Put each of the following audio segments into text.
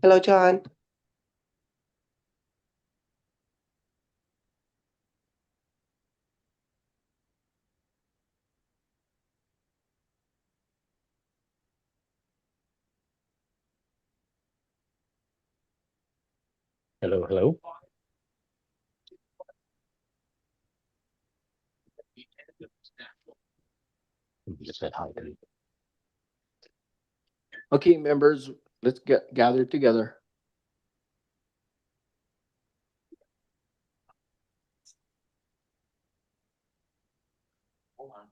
Hello, John. Hello, hello. Just said hi. Okay, members, let's get gathered together. Hold on.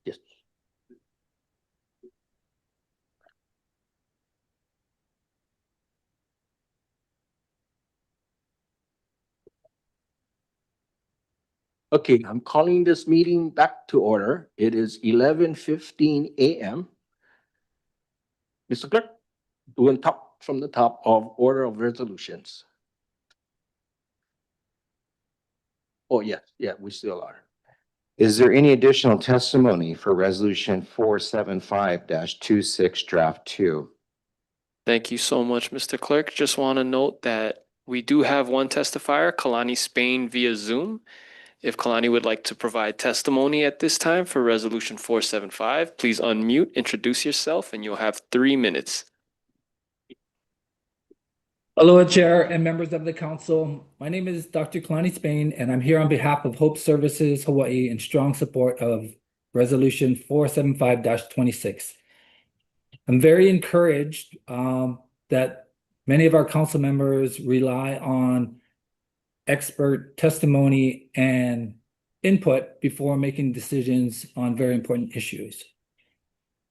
Yes. Okay, I'm calling this meeting back to order. It is 11:15 a.m. Mr. Clerk, doing top from the top of order of resolutions. Oh, yes, yeah, we still are. Is there any additional testimony for Resolution 475-26 Draft 2? Thank you so much, Mr. Clerk. Just want to note that we do have one testifier, Kalani Spain via Zoom. If Kalani would like to provide testimony at this time for Resolution 475, please unmute, introduce yourself, and you'll have 3 minutes. Hello, Chair and members of the council. My name is Dr. Kalani Spain, and I'm here on behalf of Hope Services Hawaii in strong support of Resolution 475-26. I'm very encouraged that many of our council members rely on expert testimony and input before making decisions on very important issues.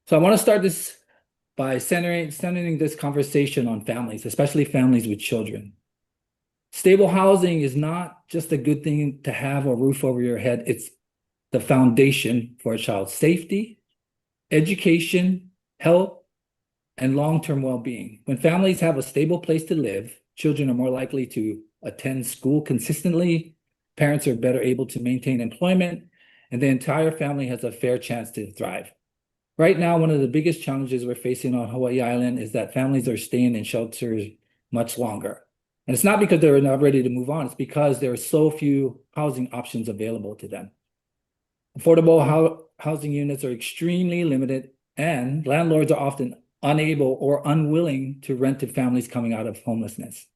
So I want to start this by centering this conversation on families, especially families with children. Stable housing is not just a good thing to have a roof over your head. It's the foundation for a child's safety, education, health, and long-term well-being. When families have a stable place to live, children are more likely to attend school consistently, parents are better able to maintain employment, and the entire family has a fair chance to thrive. Right now, one of the biggest challenges we're facing on Hawaii Island is that families are staying in shelters much longer. And it's not because they're not ready to move on, it's because there are so few housing options available to them. Affordable housing units are extremely limited, and landlords are often unable or unwilling to rent to families coming out of homelessness.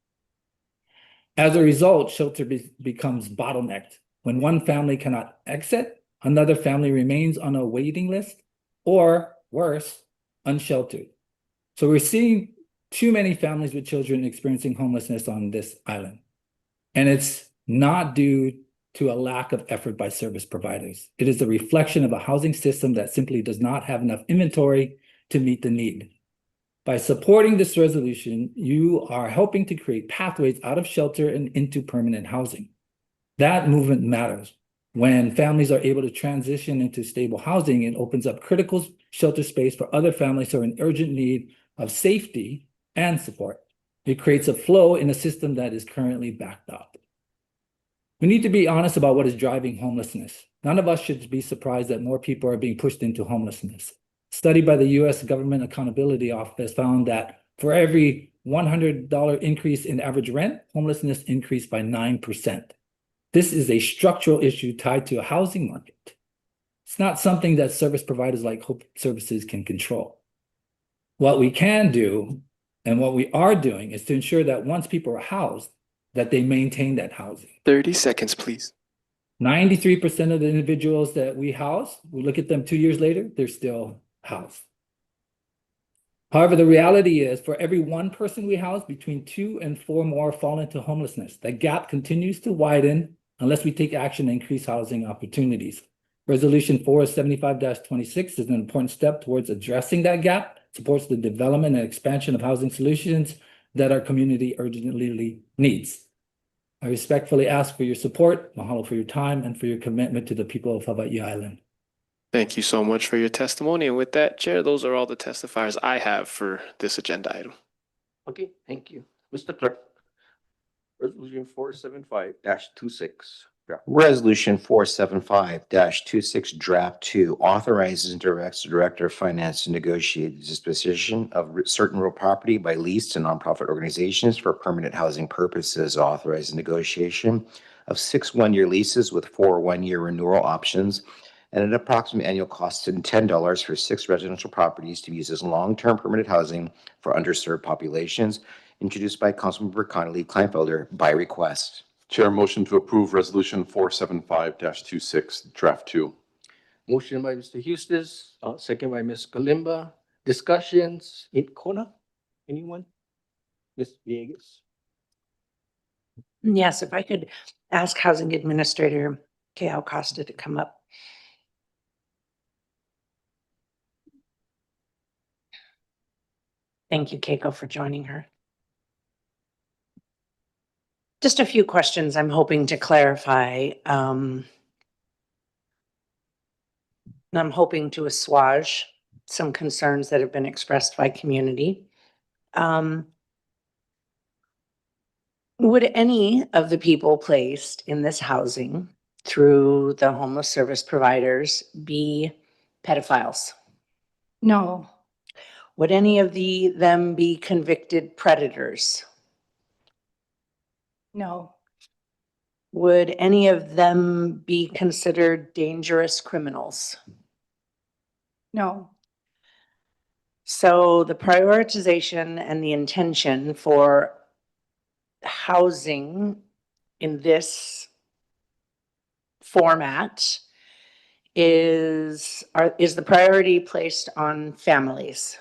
As a result, shelter becomes bottlenecked. When one family cannot exit, another family remains on a waiting list, or worse, unsheltered. So we're seeing too many families with children experiencing homelessness on this island. And it's not due to a lack of effort by service providers. It is a reflection of a housing system that simply does not have enough inventory to meet the need. By supporting this resolution, you are helping to create pathways out of shelter and into permanent housing. That movement matters. When families are able to transition into stable housing, it opens up critical shelter space for other families who are in urgent need of safety and support. It creates a flow in a system that is currently backed up. We need to be honest about what is driving homelessness. None of us should be surprised that more people are being pushed into homelessness. A study by the U.S. Government Accountability Office found that for every $100 increase in average rent, homelessness increased by 9%. This is a structural issue tied to a housing market. It's not something that service providers like Hope Services can control. What we can do, and what we are doing, is to ensure that once people are housed, that they maintain that housing. 30 seconds, please. 93% of the individuals that we house, we look at them 2 years later, they're still housed. However, the reality is for every one person we house, between 2 and 4 more fall into homelessness. That gap continues to widen unless we take action to increase housing opportunities. Resolution 475-26 is an important step towards addressing that gap, supports the development and expansion of housing solutions that our community urgently needs. I respectfully ask for your support. Mahalo for your time and for your commitment to the people of Hawaii Island. Thank you so much for your testimony. And with that, Chair, those are all the testifiers I have for this agenda item. Okay, thank you. Mr. Clerk. Resolution 475-26. Resolution 475-26, Draft 2, authorizes and directs the Director of Finance to negotiate the disposition of certain real property by lease to nonprofit organizations for permanent housing purposes. Authorizes negotiation of 6 one-year leases with 4 one-year renewal options and an approximate annual cost of $10 for 6 residential properties to be used as long-term permanent housing for underserved populations, introduced by Councilmember Connolly Kleinfelder by request. Chair, motion to approve resolution 475-26, draft 2. Motion by Mr. Eustace, second by Ms. Kalimba. Discussions in Kona? Anyone? Ms. Villegas? Yes, if I could ask Housing Administrator Kay Costa to come up. Thank you, Keiko, for joining her. Just a few questions I'm hoping to clarify. And I'm hoping to assuage some concerns that have been expressed by community. Would any of the people placed in this housing through the homeless service providers be pedophiles? No, Would any of them be convicted predators? no, Would any of them be considered dangerous criminals? no, So the prioritization and the intention for housing in this format is the priority placed on families?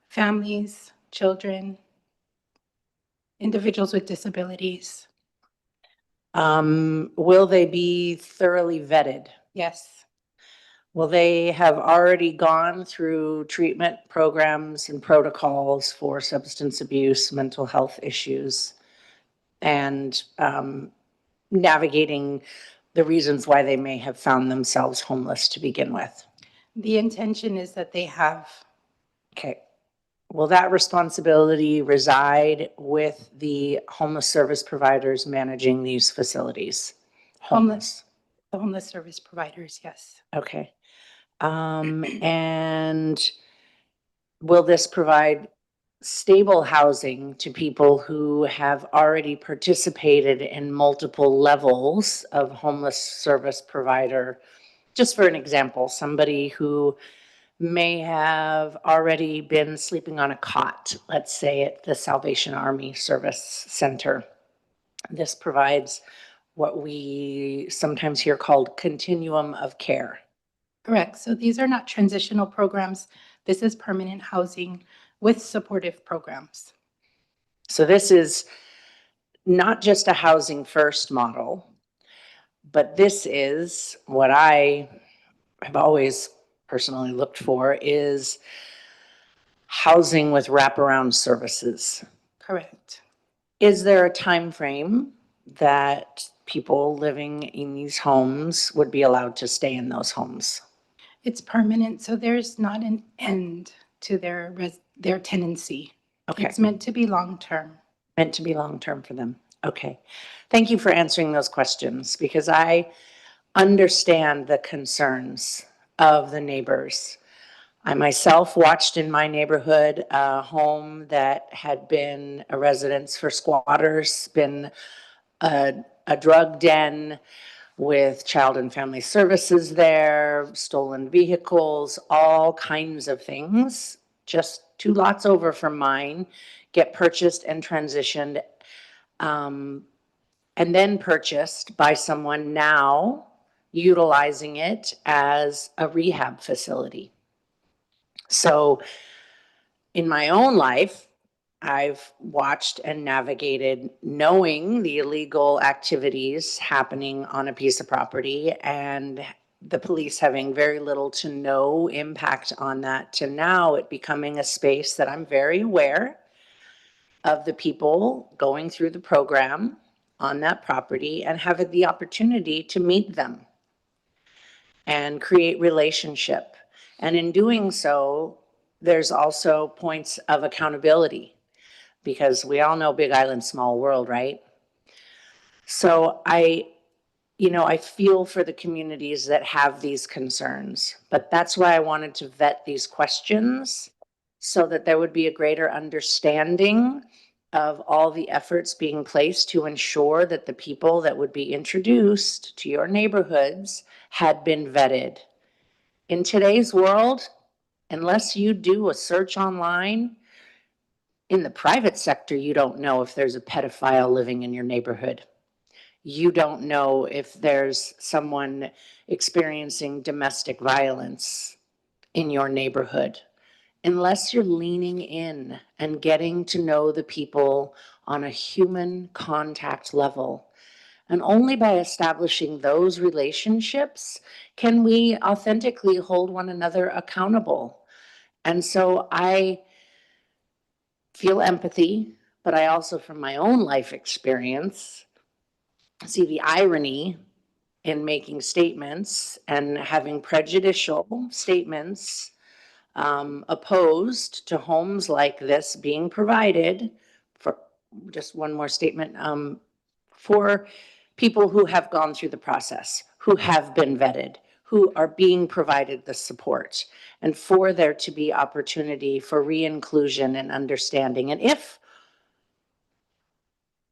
families, children, individuals with disabilities. Will they be thoroughly vetted? Yes, Will they have already gone through treatment programs and protocols for substance abuse, mental health issues, and navigating the reasons why they may have found themselves homeless to begin with? the intention is that they have. Okay. Will that responsibility reside with the homeless service providers managing these facilities? Homeless. The homeless service providers, yes. Okay. And will this provide stable housing to people who have already participated in multiple levels of homeless service provider? Just for an example, somebody who may have already been sleeping on a cot, let's say at the Salvation Army Service Center. This provides what we sometimes hear called continuum of care. Correct. So these are not transitional programs. This is permanent housing with supportive programs. So this is not just a housing first model, but this is what I have always personally looked for, is housing with wraparound services. Correct. Is there a time frame that people living in these homes would be allowed to stay in those homes? It's permanent, so there's not an end to their tenancy. Okay, It's meant to be long-term. meant to be long-term for them. Okay. Thank you for answering those questions, because I understand the concerns of the neighbors. I myself watched in my neighborhood a home that had been a residence for squatters, been a drug den with child and family services there, stolen vehicles, all kinds of things. Just 2 lots over from mine get purchased and transitioned, and then purchased by someone now utilizing it as a rehab facility. So in my own life, I've watched and navigated knowing the illegal activities happening on a piece of property and the police having very little to no impact on that, to now it becoming a space that I'm very aware of the people going through the program on that property and having the opportunity to meet them. and create relationship. And in doing so, there's also points of accountability, because we all know Big Island, small world, right? So I feel for the communities that have these concerns, but that's why I wanted to vet these questions so that there would be a greater understanding of all the efforts being placed to ensure that the people that would be introduced to your neighborhoods had been vetted. In today's world, unless you do a search online, in the private sector, you don't know if there's a pedophile living in your neighborhood. You don't know if there's someone experiencing domestic violence in your neighborhood, unless you're leaning in and getting to know the people on a human contact level. And only by establishing those relationships can we authentically hold one another accountable. And so I feel empathy, but I also, from my own life experience, see the irony in making statements and having prejudicial statements opposed to homes like this being provided for, just one more statement, for people who have gone through the process, who have been vetted, who are being provided the support, and for there to be opportunity for re-inclusion and understanding. And if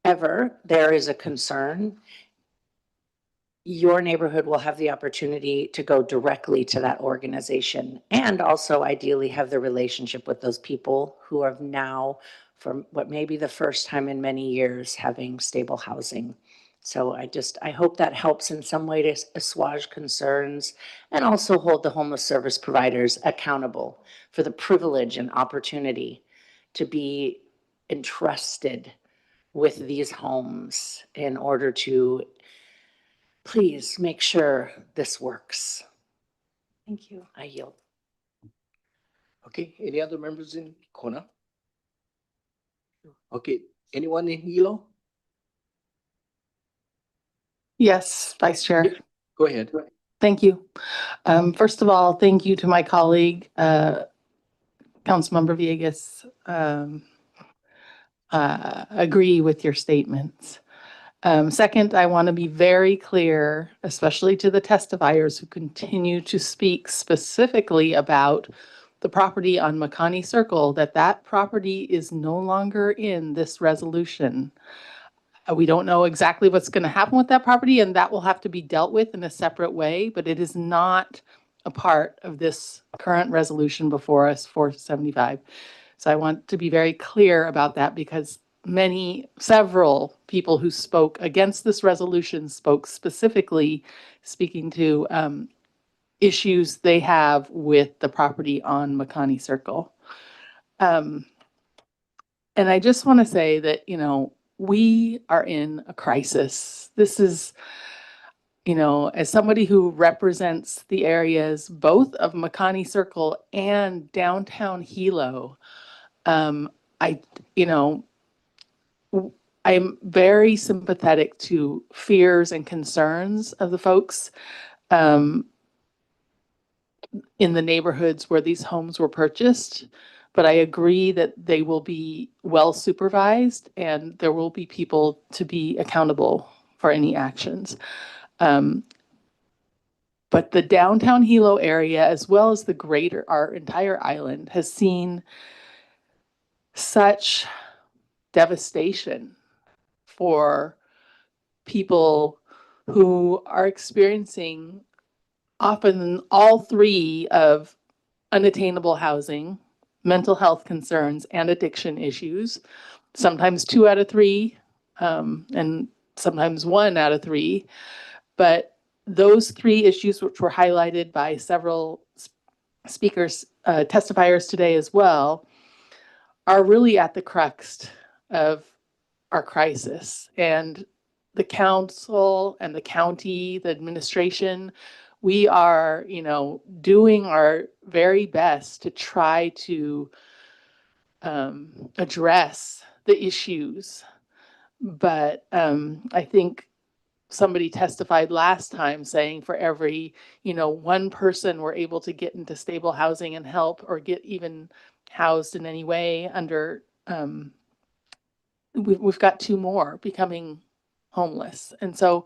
ever there is a concern, your neighborhood will have the opportunity to go directly to that organization, and also ideally have the relationship with those people who are now, for what may be the first time in many years, having stable housing. So I hope that helps in some way to assuage concerns and also hold the homeless service providers accountable for the privilege and opportunity to be entrusted with these homes in order to please make sure this works. Thank you. I yield. Okay, any other members in Kona? Okay, anyone in Hilo? Yes, Vice Chair. Go ahead. Thank you. First of all, thank you to my colleague, Councilmember Villegas. Agree with your statements. Second, I want to be very clear, especially to the testifiers who continue to speak specifically about the property on Makani Circle, that property is no longer in this resolution. We don't know exactly what's going to happen with that property, and that will have to be dealt with in a separate way, but it is not a part of this current resolution before us, 475. So I want to be very clear about that, because several people who spoke against this resolution spoke specifically speaking to issues they have with the property on Makani Circle. And I just want to say that, we are in a crisis. This is, as somebody who represents the areas both of Makani Circle and downtown Hilo, I'm very sympathetic to fears and concerns of the folks in the neighborhoods where these homes were purchased. But I agree that they will be well supervised and there will be people to be accountable for any actions. But the downtown Hilo area, as well as our entire island, has seen such devastation for people who are experiencing often all three of unattainable housing, mental health concerns, and addiction issues, sometimes 2 out of 3, and sometimes 1 out of 3. But those 3 issues, which were highlighted by several speakers, testifiers today as well, are really at the crux of our crisis. And the council and the county, the administration, we are, doing our very best to try to address the issues. But I think somebody testified last time saying for every, one person we're able to get into stable housing and help or get even housed in any way under, we've got 2 more becoming homeless. And so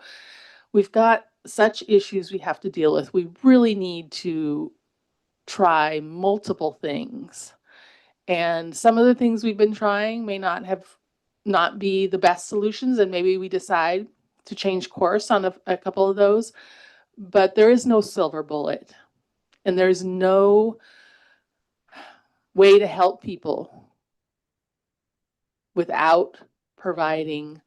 we've got such issues we have to deal with. We really need to try multiple things. And some of the things we've been trying may not be the best solutions, and maybe we decide to change course on a couple of those. But there is no silver bullet, and there's no way to help people without providing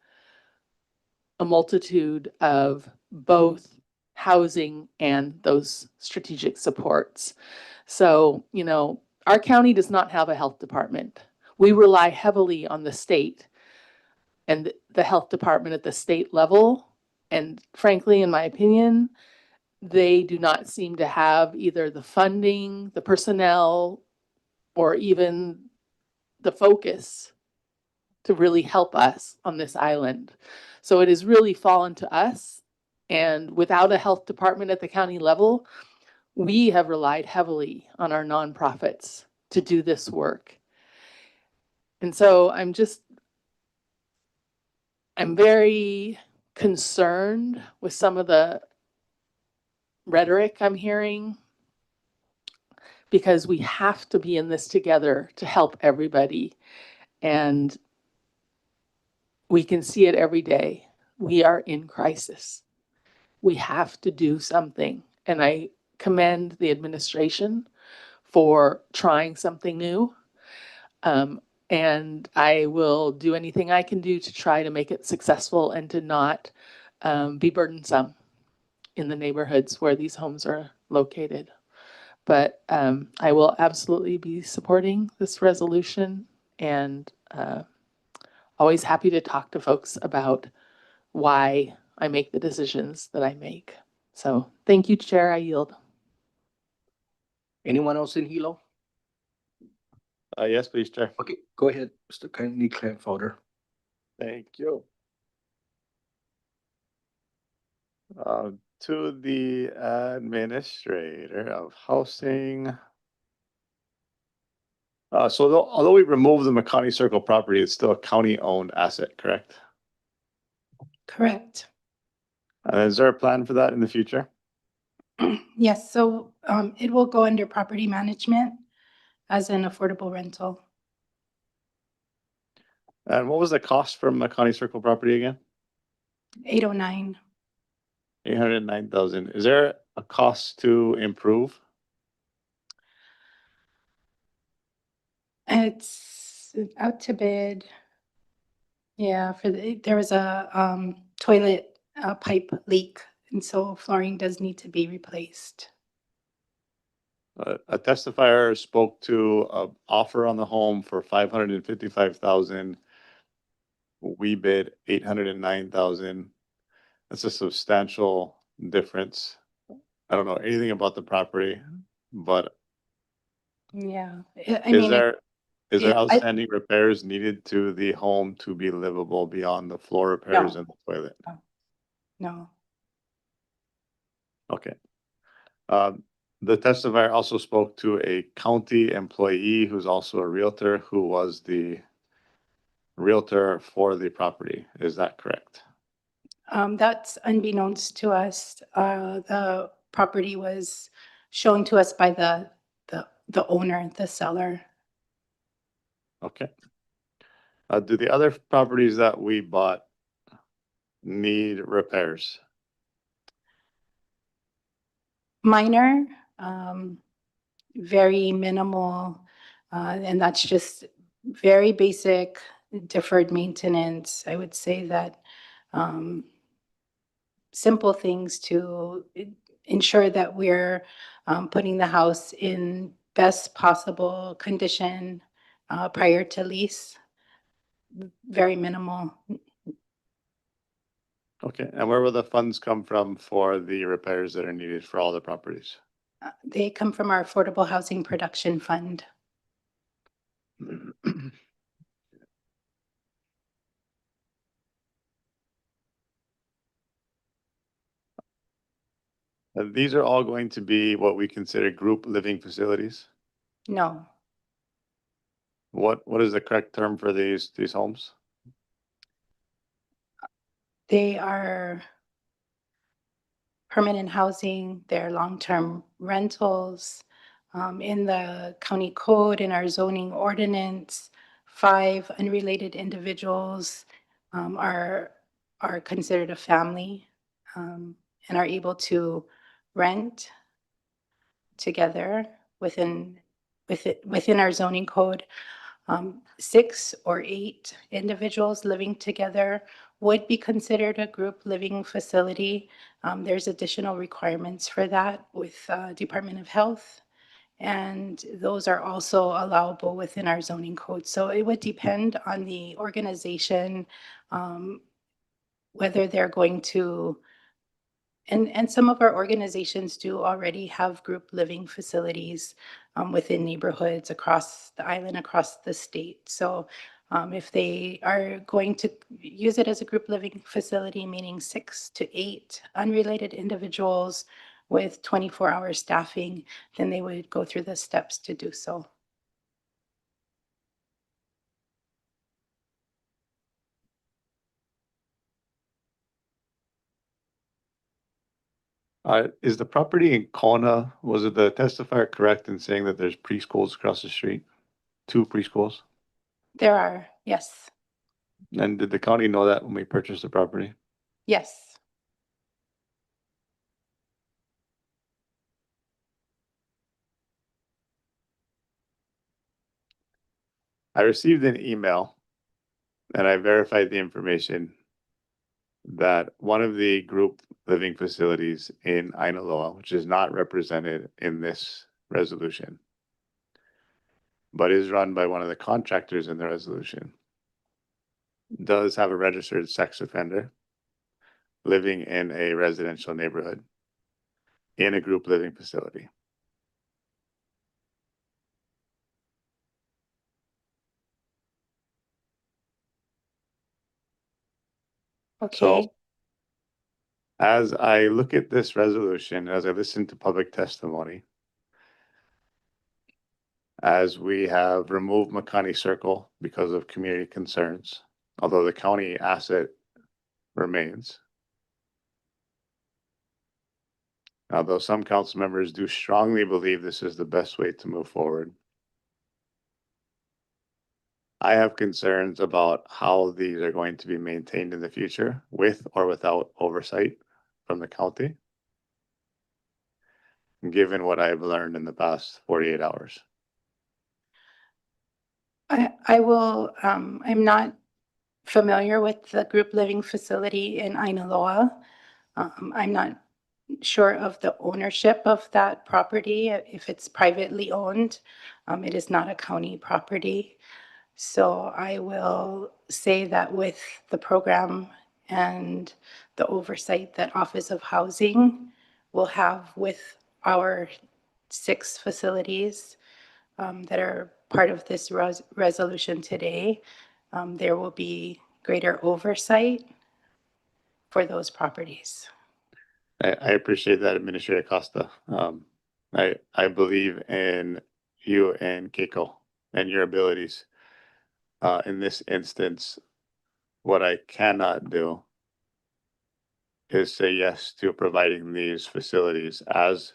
a multitude of both housing and those strategic supports. So, our county does not have a health department. We rely heavily on the state and the health department at the state level. And frankly, in my opinion, they do not seem to have either the funding, the personnel, or even the focus to really help us on this island. So it has really fallen to us. And without a health department at the county level, we have relied heavily on our nonprofits to do this work. And so I'm very concerned with some of the rhetoric I'm hearing, because we have to be in this together to help everybody. And we can see it every day. We are in crisis. We have to do something. And I commend the administration for trying something new. And I will do anything I can do to try to make it successful and to not be burdensome in the neighborhoods where these homes are located. But I will absolutely be supporting this resolution, and always happy to talk to folks about why I make the decisions that I make. So thank you, Chair. I yield. Anyone else in Hilo? Yes, please, Chair. Okay, go ahead, Mr. Kenny Clanfolder. Thank you. To the Administrator of Housing. Although we removed the McConney Circle property, it's still a county-owned asset, correct? Correct. And is there a plan for that in the future? Yes, so it will go under property management as an affordable rental. And what was the cost for McConney Circle property again? 809. 809,000. Is there a cost to improve? It's out to bid. Yeah, there was a toilet pipe leak, and so flooring does need to be replaced. A testifier spoke to an offer on the home for 555,000. We bid 809,000. That's a substantial difference. I don't know anything about the property, but Yeah, is there yeah, outstanding repairs needed to the home to be livable beyond the floor repairs No. and the toilet? no. Okay. The testifier also spoke to a county employee who's also a realtor, who was the realtor for the property. Is that correct? That's unbeknownst to us. The property was shown to us by the owner, the seller. Okay. Do the other properties that we bought need repairs? Minor, very minimal, and that's just very basic deferred maintenance. I would say that simple things to ensure that we're putting the house in best possible condition prior to lease. Very minimal. Okay, and where will the funds come from for the repairs that are needed for all the properties? They come from our Affordable Housing Production Fund. These are all going to be what we consider group living facilities. No, What is the correct term for these homes? they are permanent housing, they're long-term rentals. In the county code, in our zoning ordinance, 5 unrelated individuals are considered a family and are able to rent together within our zoning code. 6 or 8 individuals living together would be considered a group living facility. There's additional requirements for that with Department of Health, and those are also allowable within our zoning code. So it would depend on the organization, whether they're going to, and some of our organizations do already have group living facilities within neighborhoods across the island, across the state. So if they are going to use it as a group living facility, meaning 6 to 8 unrelated individuals with 24-hour staffing, then they would go through the steps to do so. Is the property in Kona, was it the testifier correct in saying that there's preschools across the street? 2 preschools? There are, yes, And did the county know that when we purchased the property? yes. I received an email and I verified the information that one of the group living facilities in Ainaloa, which is not represented in this resolution, but is run by one of the contractors in the resolution, does have a registered sex offender living in a residential neighborhood in a group living facility. Okay. As I look at this resolution, as I listen to public testimony, as we have removed Makani Circle because of community concerns, although the county asset remains. Although some council members do strongly believe this is the best way to move forward, I have concerns about how these are going to be maintained in the future with or without oversight from the county, given what I've learned in the past 48 hours. I will, I'm not familiar with the group living facility in Ainaloa. I'm not sure of the ownership of that property, if it's privately owned. It is not a county property. So I will say that with the program and the oversight that Office of Housing will have with our 6 facilities that are part of this resolution today, there will be greater oversight for those properties. I appreciate that, Administrator Costa. I believe in you and Keiko and your abilities. In this instance, what I cannot do is say yes to providing these facilities as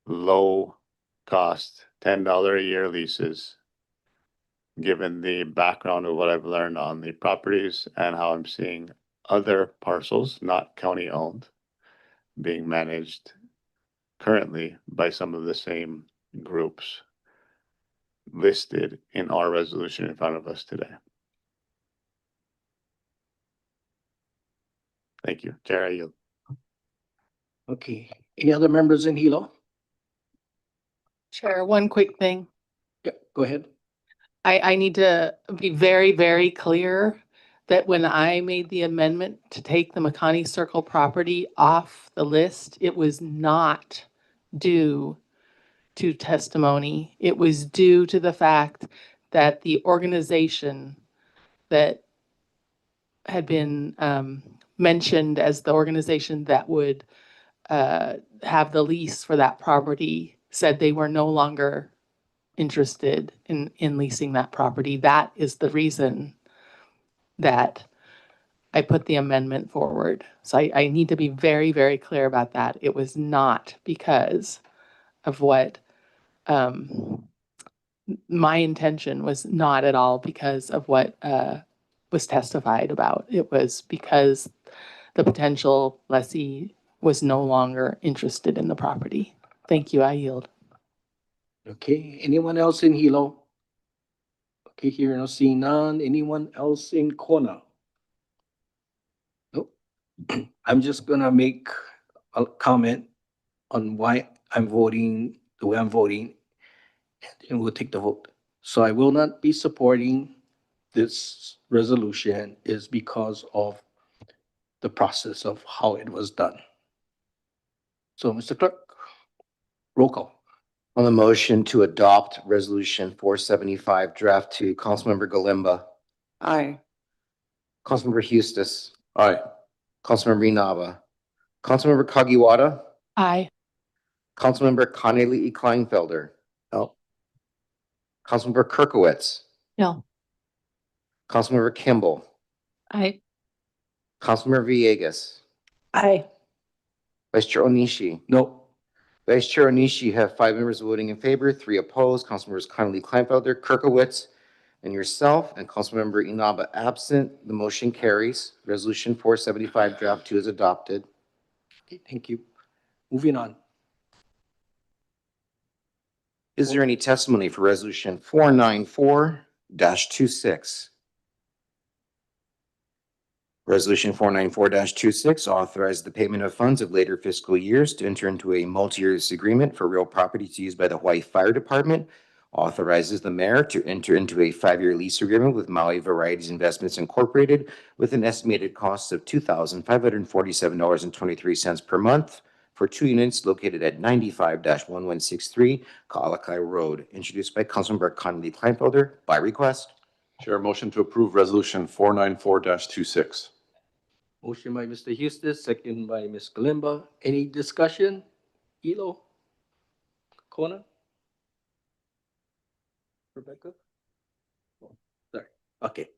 low cost, $10 a year leases, given the background of what I've learned on the properties and how I'm seeing other parcels, not county owned, being managed currently by some of the same groups listed in our resolution in front of us today. Thank you. Chair, I yield. Okay, any other members in Hilo? Chair, one quick thing. Yeah, go ahead. I need to be very, very clear that when I made the amendment to take the Makani Circle property off the list, it was not due to testimony. It was due to the fact that the organization that had been mentioned as the organization that would have the lease for that property said they were no longer interested in leasing that property. That is the reason that I put the amendment forward. So I need to be very, very clear about that. It was not because of what, my intention was not at all because of what was testified about. It was because the potential lessee was no longer interested in the property. Thank you, I yield. Okay, anyone else in Hilo? Okay, here, no seeing none. Anyone else in Kona? Nope. I'm just gonna make a comment on why I'm voting the way I'm voting, and we'll take the vote. So I will not be supporting this resolution is because of the process of how it was done. So, Mr. Clerk, roll call. On the motion to adopt Resolution 475, Draft 2, Councilmember Galimba, Aye. Councilmember Hustis, Aye. Councilmember Inaba, Councilmember Kagiwara, Aye. Councilmember Cornelia E. Kleinfelder, No. Councilmember Kirkowitz, No. Councilmember Kimball, Aye. Councilmember Villegas, Aye. Vice Chair Onishi. No. Vice Chair Onishi, you have 5 members voting in favor, 3 opposed. Councilmembers Cornelia Kleinfelder, Kirkowitz, and yourself, and Councilmember Inaba absent. The motion carries. Resolution 475, Draft 2 is adopted. Okay, thank you. Moving on. Is there any testimony for Resolution 494-26? Resolution 494-26 authorizes the payment of funds of later fiscal years to enter into a multi-year lease agreement for real property to use by the Hawaii Fire Department. Authorizes the mayor to enter into a 5-year lease agreement with Maui Varieties Investments Incorporated with an estimated cost of $2,547.23 per month for 2 units located at 95-1163 Ka'alakai Road, introduced by Councilmember Cornelia Kleinfelder by request. Chair, motion to approve Resolution 494-26. Motion by Mr. Hustis, second by Ms. Galimba. Any discussion? Hilo? Kona? Rebecca? Oh, sorry. Okay.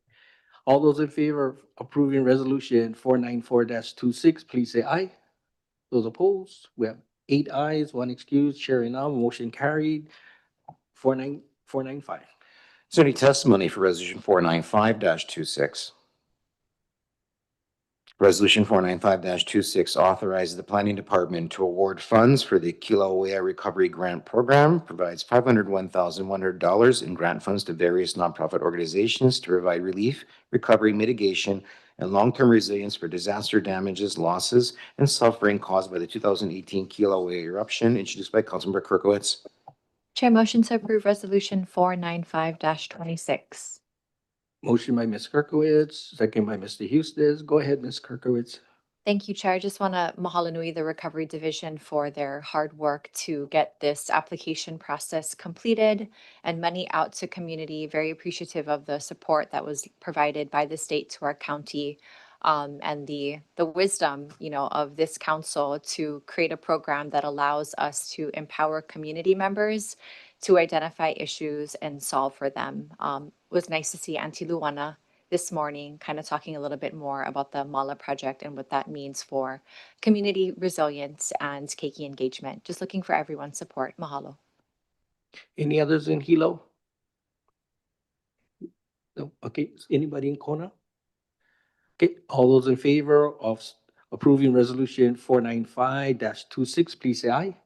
All those in favor of approving Resolution 494-26, please say aye. Those opposed, we have 8 ayes, 1 excused. Chair Inaba, motion carried. 495. Is there any testimony for Resolution 495-26? Resolution 495-26 authorizes the Planning Department to award funds for the Kilauea Recovery Grant Program, provides $501,100 in grant funds to various nonprofit organizations to provide relief, recovery, mitigation, and long-term resilience for disaster damages, losses, and suffering caused by the 2018 Kilauea eruption, introduced by Councilmember Kirkowitz. Chair, motion to approve Resolution 495-26. Motion by Ms. Kirkowitz, second by Mr. Hustis. Go ahead, Ms. Kirkowitz. Thank you, Chair. I just want to mahalo nui the Recovery Division for their hard work to get this application process completed and money out to community. Very appreciative of the support that was provided by the state to our county, and the wisdom, of this council to create a program that allows us to empower community members to identify issues and solve for them. It was nice to see Auntie Luana this morning, kind of talking a little bit more about the Mala project and what that means for community resilience and keiki engagement. Just looking for everyone's support. Mahalo. Any others in Hilo? No. Okay. Anybody in Kona? Okay. All those in favor of approving Resolution 495-26, please say aye.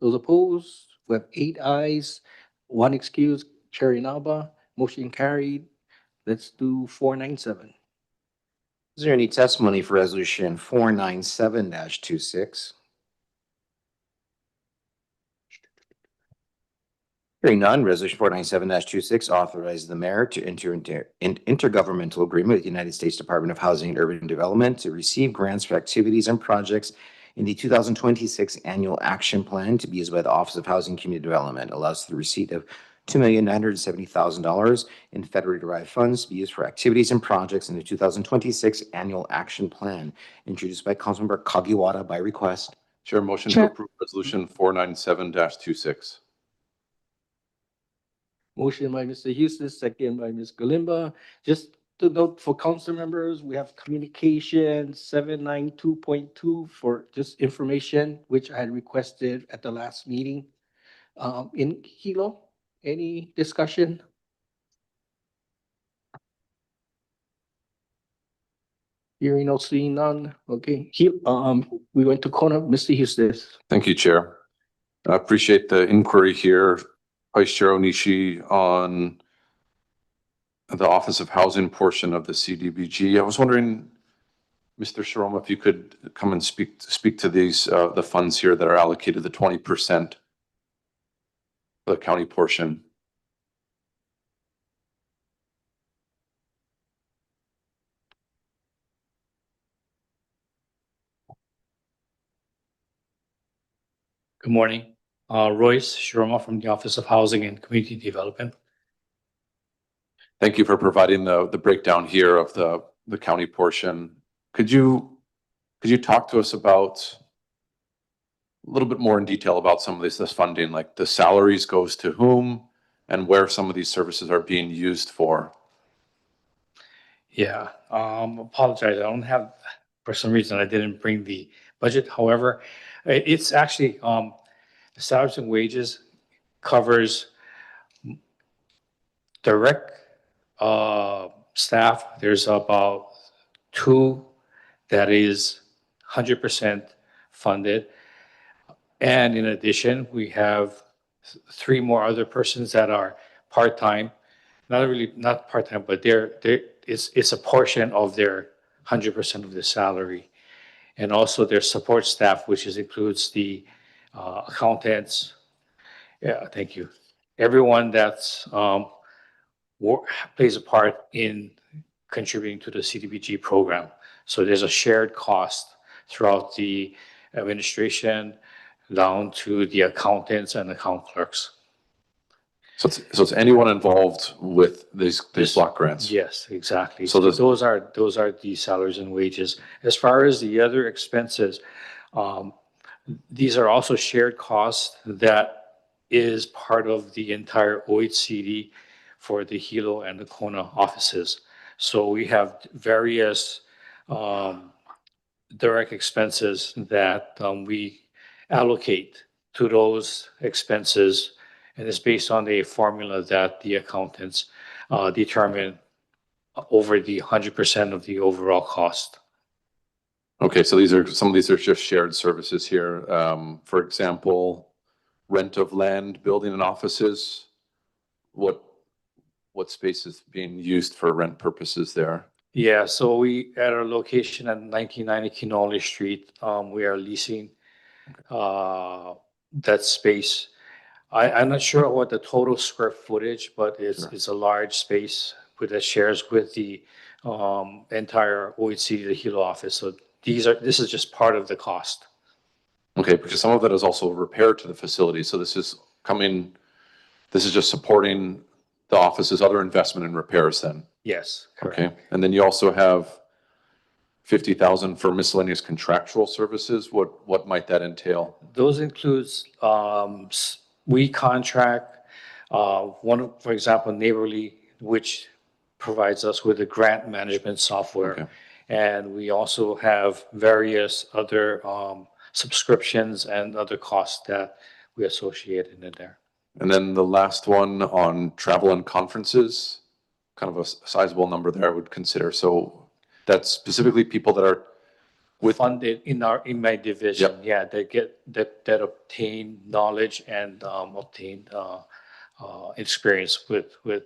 Those opposed, we have 8 ayes, 1 excused. Chair Inaba, motion carried. Let's do 497. Is there any testimony for Resolution 497-26? Hearing none, Resolution 497-26 authorizes the mayor to enter into an intergovernmental agreement with the United States Department of Housing and Urban Development to receive grants for activities and projects in the 2026 Annual Action Plan to be used by the Office of Housing and Community Development. Allows the receipt of $2,970,000 in federally derived funds to be used for activities and projects in the 2026 Annual Action Plan, introduced by Councilmember Kagiwara by request. Chair, motion to Chair. approve resolution 497-26. Motion by Mr. Houston, second by Ms. Galimba. Just to note for council members, we have communication 792.2 for just information, which I had requested at the last meeting. In Hilo, any discussion? Hearing or seeing none, okay. We went to Kona, Mr. Houston. Thank you, Chair. I appreciate the inquiry here, Vice Chair Onishi, on the Office of Housing portion of the CDBG. I was wondering, Mr. Shiroma, if you could come and speak to these, the funds here that are allocated, the 20% for the county portion. Good morning. Royce Shiroma from the Office of Housing and Community Development. Thank you for providing the breakdown here of the county portion. Could you talk to us about a little bit more in detail about some of this funding, like the salaries goes to whom and where some of these services are being used for? Yeah, apologize. I don't have, for some reason, I didn't bring the budget. However, it's actually, salaries and wages covers direct staff. There's about 2 that is 100% funded. And in addition, we have 3 more other persons that are part-time, not part-time, but it's a portion of their 100% of the salary. And also their support staff, which includes the accountants. Yeah, thank you. Everyone that's plays a part in contributing to the CDBG program. So there's a shared cost throughout the administration down to the accountants and account clerks. So it's anyone involved with these block grants? Yes, exactly. So those are the salaries and wages. As far as the other expenses, these are also shared costs that is part of the entire OHCD for the Hilo and the Kona offices. So we have various direct expenses that we allocate to those expenses, and it's based on a formula that the accountants determine over the 100% of the overall cost. Okay, so some of these are just shared services here. For example, rent of land, building and offices. What space is being used for rent purposes there? Yeah, so we at our location at 1990 Kinole Street, we are leasing that space. I'm not sure what the total square footage, but it's a large space that shares with the entire OHC, the Hilo office. So this is just part of the cost. Okay, because some of that is also repair to the facility. So this is just supporting the office's other investment in repairs then? Yes, correct. Okay, and then you also have 50,000 for miscellaneous contractual services. What might that entail? Those includes, we contract, for example, Neighborly, which provides us with a grant management software. Okay. And we also have various other subscriptions and other costs that we associated in there. And then the last one on travel and conferences, kind of a sizable number there I would consider. So that's specifically people that are Funded in my division. Yep. Yeah, they get that obtain knowledge and obtain experience with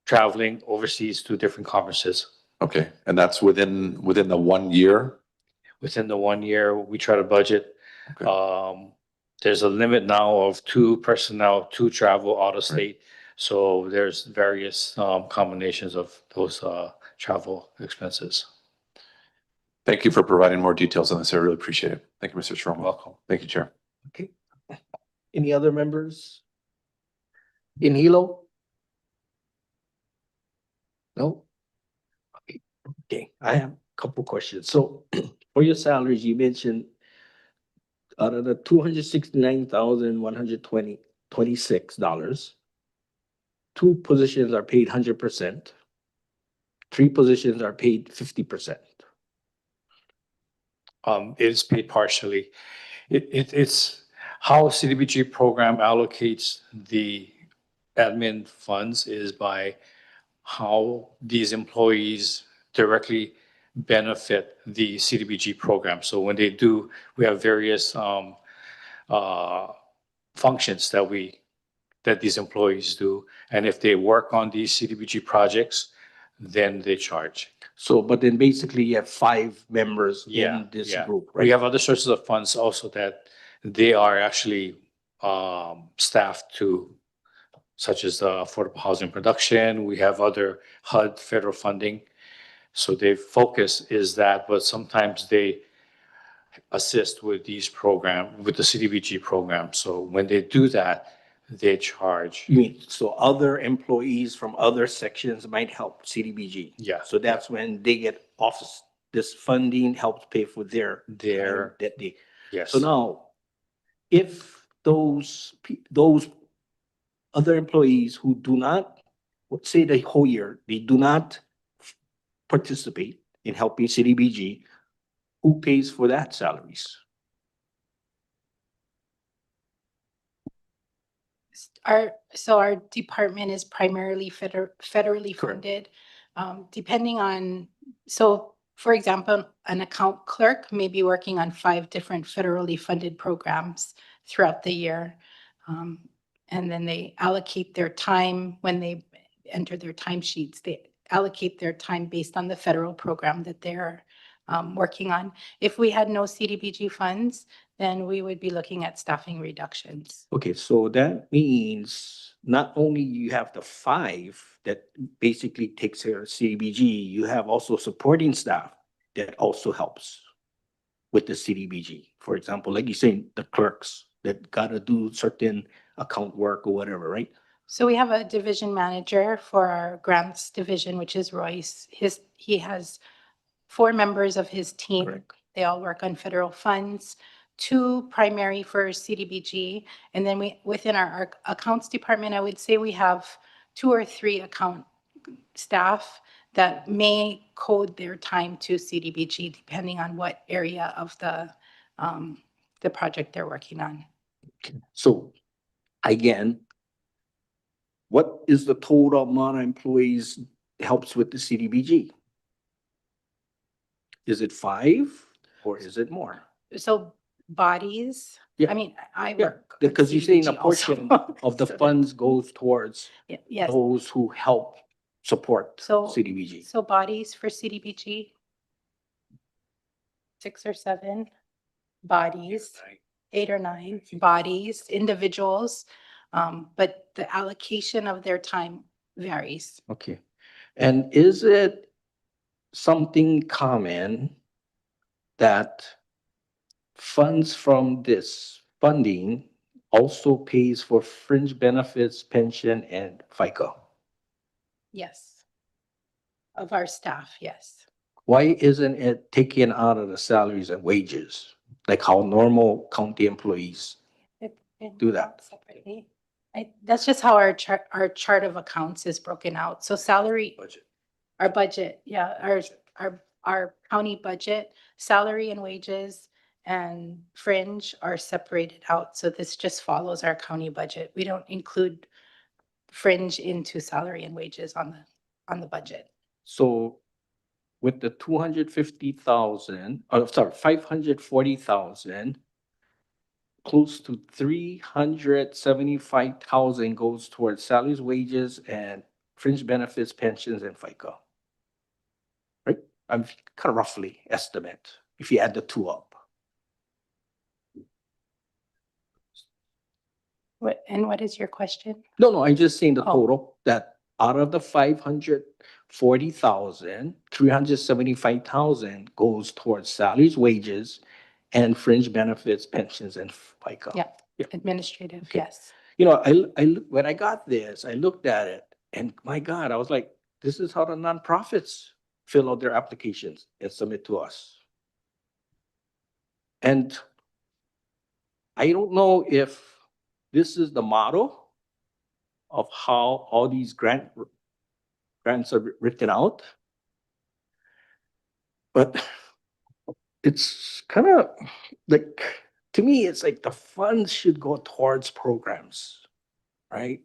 traveling overseas to different conferences. Okay, and that's within the 1 year? Within the 1 year, we try to budget. Okay. There's a limit now of 2 personnel to travel out of state. Right. So there's various combinations of those travel expenses. Thank you for providing more details on this. I really appreciate it. Thank you, Mr. Shiroma. Welcome. Thank you, Chair. Okay. Any other members? In Hilo? No? Okay, I have a couple questions. So for your salaries, you mentioned out of the $269,126, 2 positions are paid 100%. 3 positions are paid 50%. It is paid partially. It's how CDBG program allocates the admin funds is by how these employees directly benefit the CDBG program. So when they do, we have various functions that these employees do. And if they work on these CDBG projects, then they charge. So, but then basically you have 5 members Yeah, in this yeah. group, We right? have other sources of funds also that they are actually staffed to, such as affordable housing production. We have other HUD federal funding. So their focus is that, but sometimes they assist with these program, with the CDBG program. So when they do that, they charge. You mean, so other employees from other sections might help CDBG? Yeah. So that's when they get off, this funding helps pay for their Their- time that they. Yes. So now, if those other employees who do not, let's say the whole year, they do not participate in helping CDBG, who pays for that salaries? Our department is primarily federally Correct. funded. Depending on, so for example, an account clerk may be working on 5 different federally funded programs throughout the year. And then they allocate their time when they enter their timesheets. They allocate their time based on the federal program that they're working on. If we had no CDBG funds, then we would be looking at staffing reductions. Okay, so that means not only you have the 5 that basically takes care of CDBG, you have also supporting staff that also helps with the CDBG. For example, like you say, the clerks that gotta do certain account work or whatever, right? So we have a division manager for our grants division, which is Royce. He has 4 members of his team. Correct. They all work on federal funds, 2 primary for CDBG. And then within our accounts department, I would say we have 2 or 3 account staff that may code their time to CDBG depending on what area of the project they're working on. So again, what is the total amount of employees helps with the CDBG? Is it 5 or is it more? So bodies, Yeah. I mean, I Yeah, work. on because you're saying a CDBG also. portion of the So that- funds goes towards Yes, those who help support So- CDBG. so bodies for CDBG, 6 or 7 bodies, 8 or 9 bodies, individuals. But the allocation of their time varies. Okay. And is it something common that funds from this funding also pays for fringe benefits, pension, and FICA? Yes. Of our staff, yes. Why isn't it taken out of the salaries and wages, like how normal county employees? Do that. Separately. That's just how our chart of accounts is broken out. So salary. Budget. Our budget, yeah, our county budget, salary and wages and fringe are separated out. So this just follows our county budget. We don't include fringe into salary and wages on the budget. So with the 250,000, sorry, 540,000, close to 375,000 goes towards salaries, wages, and fringe benefits, pensions, and FICA. Right? I'm kind of roughly estimate if you add the 2 up. What is your question? No, I'm just saying the Oh. total, that out of the 540,000, 375,000 goes towards salaries, wages, and fringe benefits, pensions, and FICA. Yeah. Yeah. Administrative, Okay. yes. You know, when I got this, I looked at it and my God, I was like, this is how the nonprofits fill out their applications and submit to us. And I don't know if this is the model of how all these grants are written out. But it's kind of like, to me, it's like the funds should go towards programs, right?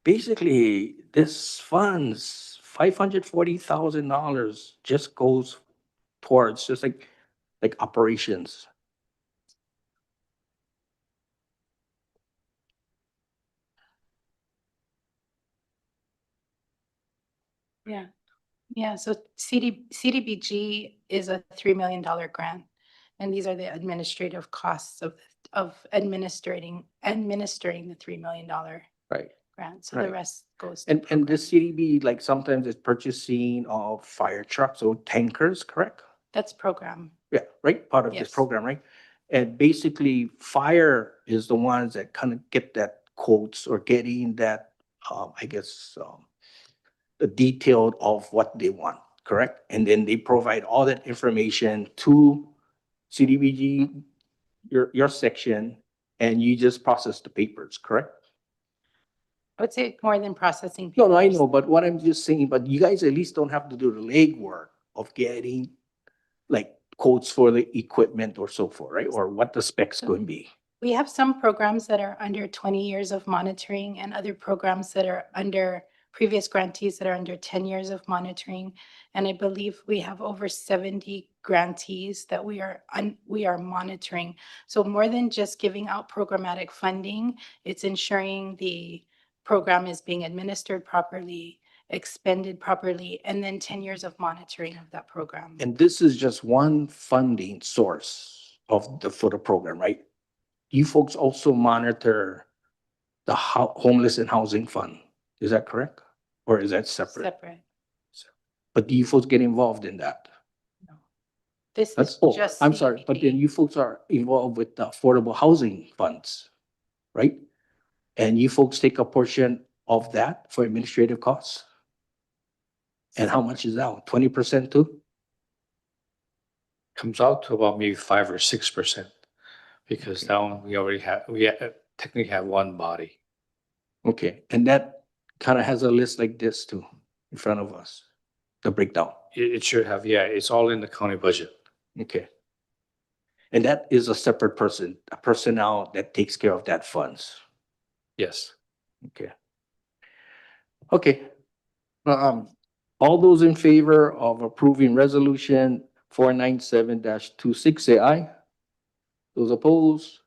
Basically, this funds, $540,000 just goes towards just like operations. Yeah. Yeah, so CDBG is a $3 million grant. And these are the administrative costs of administering the $3 million Right. grant. So the Right. rest goes. to And programs. this CDB, like sometimes it's purchasing of fire trucks or tankers, correct? That's program. Yeah, right, part of this Yes. program, right? And basically, fire is the ones that kind of get that quotes or getting that, I guess, the detail of what they want, correct? And then they provide all that information to CDBG, your section, and you just process the papers, correct? I would say more than processing. No, I papers. know, but what I'm just saying, but you guys at least don't have to do the legwork of getting like quotes for the equipment or so forth, right? Or what the specs going to be. We have some programs that are under 20 years of monitoring and other programs that are under previous grantees that are under 10 years of monitoring. And I believe we have over 70 grantees that we are monitoring. So more than just giving out programmatic funding, it's ensuring the program is being administered properly, expended properly, and then 10 years of monitoring of that program. And this is just one funding source for the program, right? You folks also monitor the homeless and housing fund. Is that correct? Or is that separate? Separate. But do you folks get involved in that? This That's, is oh, just. I'm sorry, but then CDBG. you folks are involved with the affordable housing funds, right? And you folks take a portion of that for administrative costs? And how much is that? 20% too? Comes out to about maybe 5 or 6%, because that one we already have, technically have one body. Okay, and that kind of has a list like this too, in front of us, the breakdown. It should have, yeah, it's all in the county budget. Okay. And that is a separate person, a personnel that takes care of that funds. Yes. Okay. Okay. All those in favor of approving resolution 497-26, say aye. Those opposed,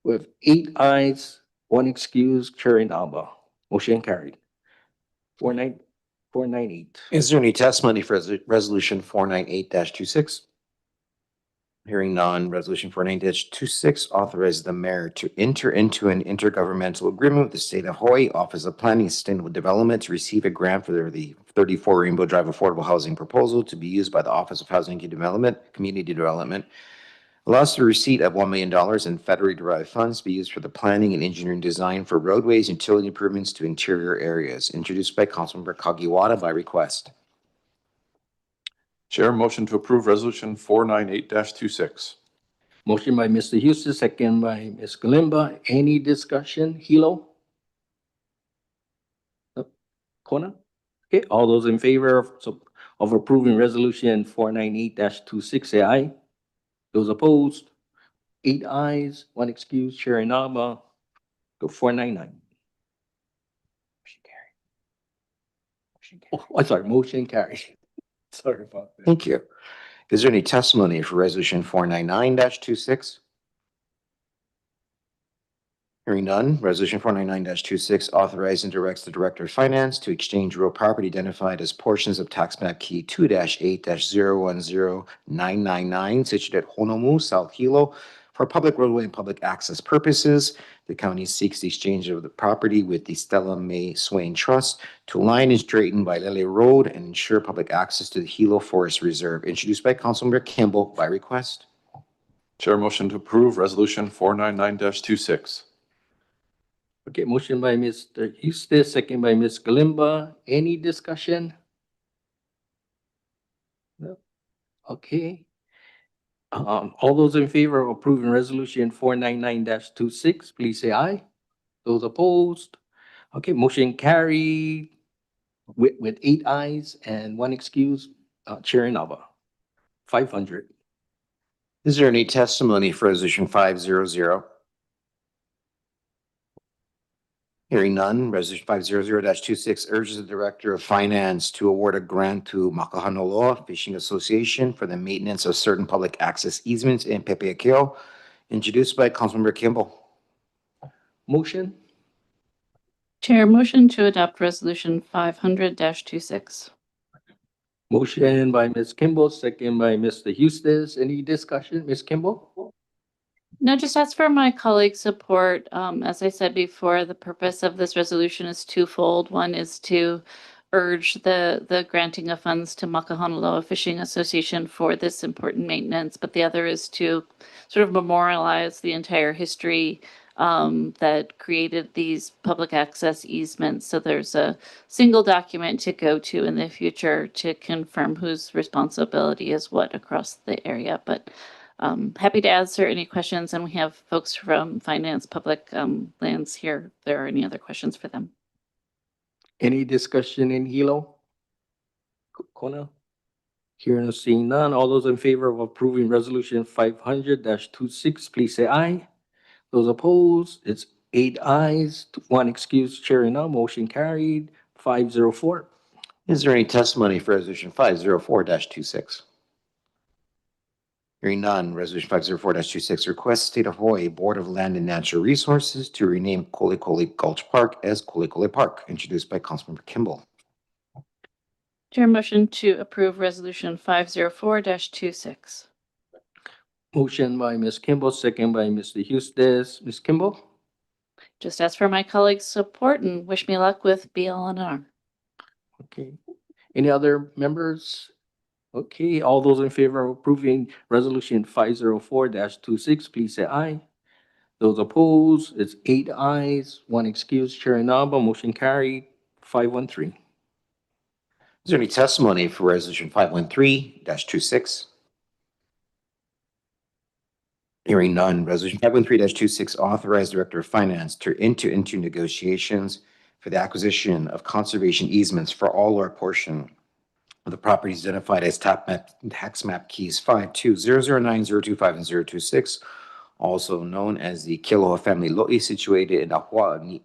with 8 ayes, 1 excuse, Chair Inaba. Motion carried. 498. Is there any testimony for resolution 498-26? Hearing none, resolution 498-26 authorizes the mayor to enter into an intergovernmental agreement with the state of Hawaii Office of Planning and Sustainable Development to receive a grant for the 34 Rainbow Drive affordable housing proposal to be used by the Office of Housing and Community Development. Allows the receipt of $1 million in federally derived funds to be used for the planning and engineering design for roadways, utility improvements to interior areas. Introduced by Councilmember Kagiwara by request. Chair, motion to approve resolution 498-26. Motion by Mr. Houston, second by Ms. Kalimba. Any discussion? Hilo? Kona? Okay, all those in favor of approving resolution 498-26, say aye. Those opposed, 8 ayes, 1 excuse, Chair Inaba. Go 499. Oh, I'm sorry, motion carries. Sorry about that. Thank you. Is there any testimony for resolution 499-26? Hearing none, resolution 499-26 authorizes and directs the Director of Finance to exchange real property identified as portions of tax map key 2-8-010999 situated at Honomu, South Hilo, for public roadway and public access purposes. The county seeks the exchange of the property with the Stella Mae Swain Trust to align and straighten Wailele Road and ensure public access to the Hilo Forest Reserve. Introduced by Councilmember Kimball by request. Chair, motion to approve resolution 499-26. Okay, motion by Mr. Houston, second by Ms. Kalimba. Any discussion? No. Okay. All those in favor of approving resolution 499-26, please say aye. Those opposed? Okay, motion carried with 8 ayes and 1 excuse, Chair Nava. 500. Is there any testimony for resolution 500? Hearing none, resolution 500-26 urges the Director of Finance to award a grant to Makahanaloa Fishing Association for the maintenance of certain public access easements in Pepeakeo, introduced by Councilmember Kimball. Motion? Chair, motion to adopt resolution 500-26. Motion by Ms. Kimball, second by Mr. Eustace. Any discussion, Ms. Kimball? No, just ask for my colleagues' support. As I said before, the purpose of this resolution is twofold. One is to urge the granting of funds to Makahanaloa Fishing Association for this important maintenance, but the other is to sort of memorialize the entire history that created these public access easements. So there's a single document to go to in the future to confirm whose responsibility is what across the area. But happy to answer any questions, and we have folks from Finance Public Lands here if there are any other questions for them. Any discussion in Hilo? Kona? Hearing or seeing none, all those in favor of approving resolution 500-26, please say aye. Those opposed, it's 8 ayes, 1 excuse, Chair Ina, motion carried, 504. Is there any testimony for resolution 504-26? Hearing none, resolution 504-26 requests State of Hawaii Board of Land and Natural Resources to rename Kolikoli Gulch Park as Kolikoli Park, introduced by Councilmember Kimball. Chair, motion to approve resolution 504-26. Motion by Ms. Kimball, second by Mr. Eustace. Ms. Kimball? Just ask for my colleagues' support and wish me luck with BLNR. Okay. Any other members? Okay, all those in favor of approving resolution 504-26, please say aye. Those opposed, it's 8 ayes, 1 excuse, Chair Inaba, motion carried, 513. Is there any testimony for resolution 513-26? Hearing none, resolution 513-26 authorize Director of Finance to enter into negotiations for the acquisition of conservation easements for all or portion of the properties identified as tax map keys 52009025 and 026, also known as the Kealoha Family Lo'i, situated in Ahua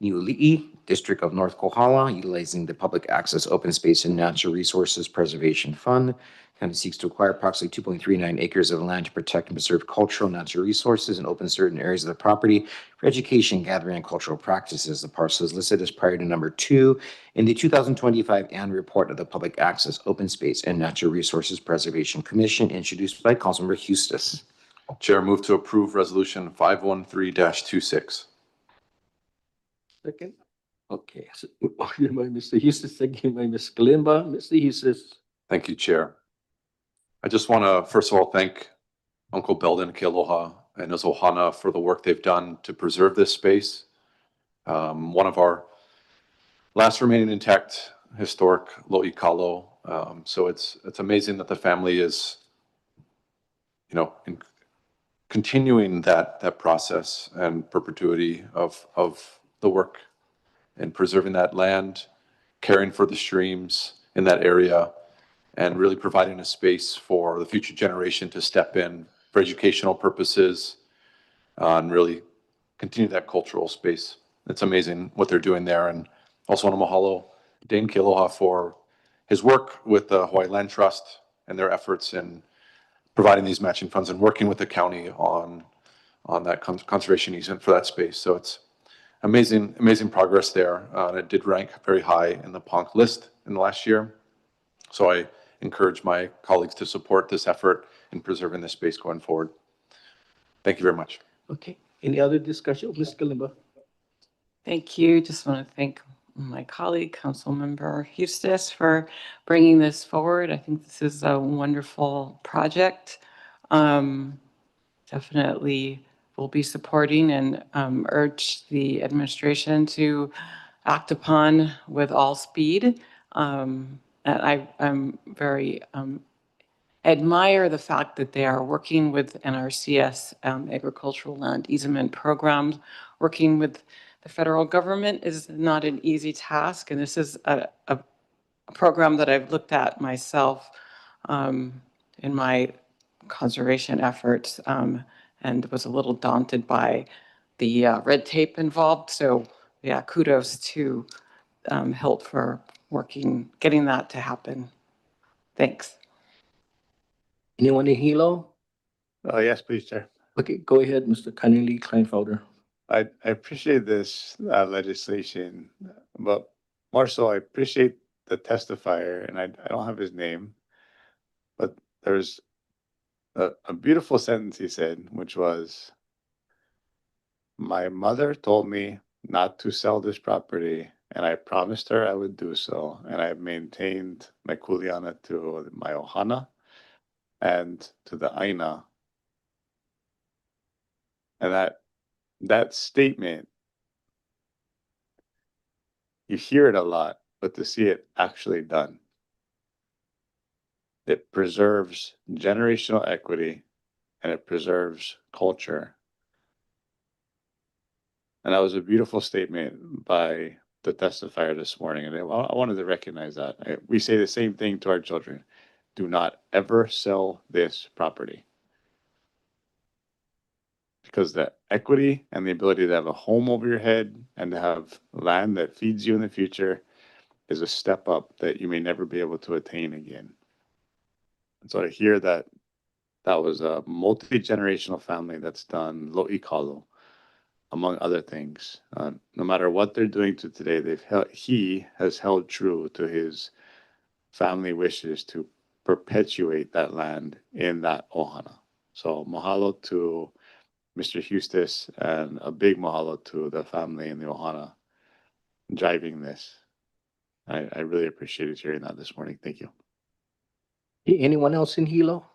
Niuli'i, District of North Kohala, utilizing the Public Access Open Space and Natural Resources Preservation Fund. County seeks to acquire approximately 2.39 acres of land to protect and preserve cultural natural resources and open certain areas of the property for education, gathering, and cultural practices. The parcel is listed as priority number 2 in the 2025 annual report of the Public Access Open Space and Natural Resources Preservation Commission, introduced by Councilmember Eustace. Chair, move to approve resolution 513-26. Second? Okay, so motion by Mr. Eustace, second by Ms. Kalimba. Mr. Eustace. Thank you, Chair. I just want to, first of all, thank Uncle Belden, Kealoha, and his Ohana for the work they've done to preserve this space. One of our last remaining intact historic Lo'i Kalo. So it's amazing that the family is, continuing that process and perpetuity of the work and preserving that land, caring for the streams in that area, and really providing a space for the future generation to step in for educational purposes and really continue that cultural space. It's amazing what they're doing there. And also want to mahalo Dane Kealoha for his work with the Hawaii Land Trust and their efforts in providing these matching funds and working with the county on that conservation easement for that space. So it's amazing progress there. And it did rank very high in the PONC list in the last year. So I encourage my colleagues to support this effort in preserving this space going forward. Thank you very much. Okay, any other discussion? Ms. Kalimba. Thank you. Just want to thank my colleague, Councilmember Eustace, for bringing this forward. I think this is a wonderful project. Definitely will be supporting and urge the administration to act upon with all speed. I'm very admire the fact that they are working with NRCS agricultural land easement programs. Working with the federal government is not an easy task, and this is a program that I've looked at myself in my conservation efforts, and was a little daunted by the red tape involved. So yeah, kudos to HILT for getting that to happen. Thanks. Anyone in Hilo? Yes, please, Chair. Okay, go ahead, Mr. Cunningly Kleinfelder. I appreciate this legislation, but more so, I appreciate the testifier, and I don't have his name, but there's a beautiful sentence he said, which was, "My mother told me not to sell this property, and I promised her I would do so, and I've maintained my kuleana to my ohana and to the aina." And that statement, you hear it a lot, but to see it actually done, it preserves generational equity and it preserves culture. And that was a beautiful statement by the testifier this morning. And I wanted to recognize that. We say the same thing to our children. Do not ever sell this property. Because the equity and the ability to have a home over your head and to have land that feeds you in the future is a step up that you may never be able to attain again. And so to hear that that was a multi-generational family that's done lo'ikalo, among other things. No matter what they're doing to today, he has held true to his family wishes to perpetuate that land in that ohana. So mahalo to Mr. Hustis, and a big mahalo to the family in the ohana driving this. I really appreciated hearing that this morning. Thank you. Anyone else in Hilo?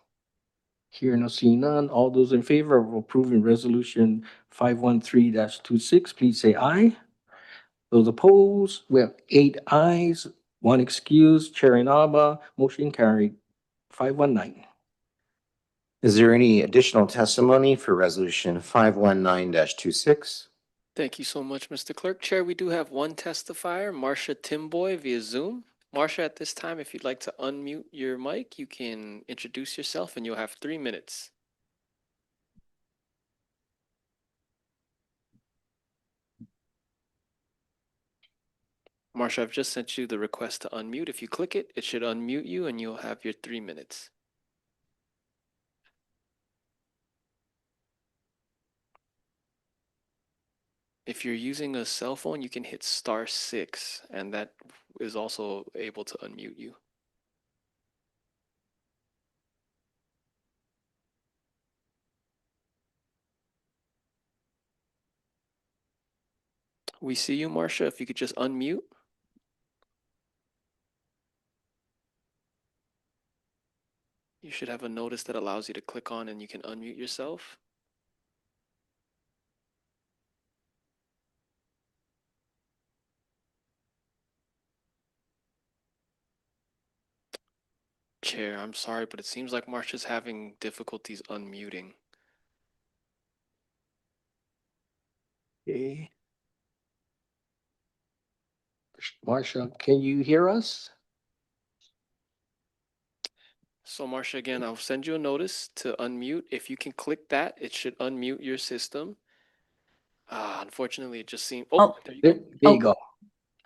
Here no seeing none. All those in favor of approving resolution 513-26, please say aye. Those opposed, we have 8 ayes, 1 excused. Chair Inaba, motion carried. 519. Is there any additional testimony for resolution 519-26? Thank you so much, Mr. Clerk. Chair, we do have one testifier, Marcia Timboy via Zoom. Marcia, at this time, if you'd like to unmute your mic, you can introduce yourself and you'll have 3 minutes. Marcia, I've just sent you the request to unmute. If you click it, it should unmute you and you'll have your 3 minutes. If you're using a cell phone, you can hit *6, and that is also able to unmute you. We see you, Marcia. If you could just unmute. You should have a notice that allows you to click on and you can unmute yourself. Chair, I'm sorry, but it seems like Marcia's having difficulties unmuting. Okay. Marcia, can you hear us? So Marcia, again, I'll send you a notice to unmute. If you can click that, it should unmute your system. Unfortunately, it just seemed, there you go. There you go.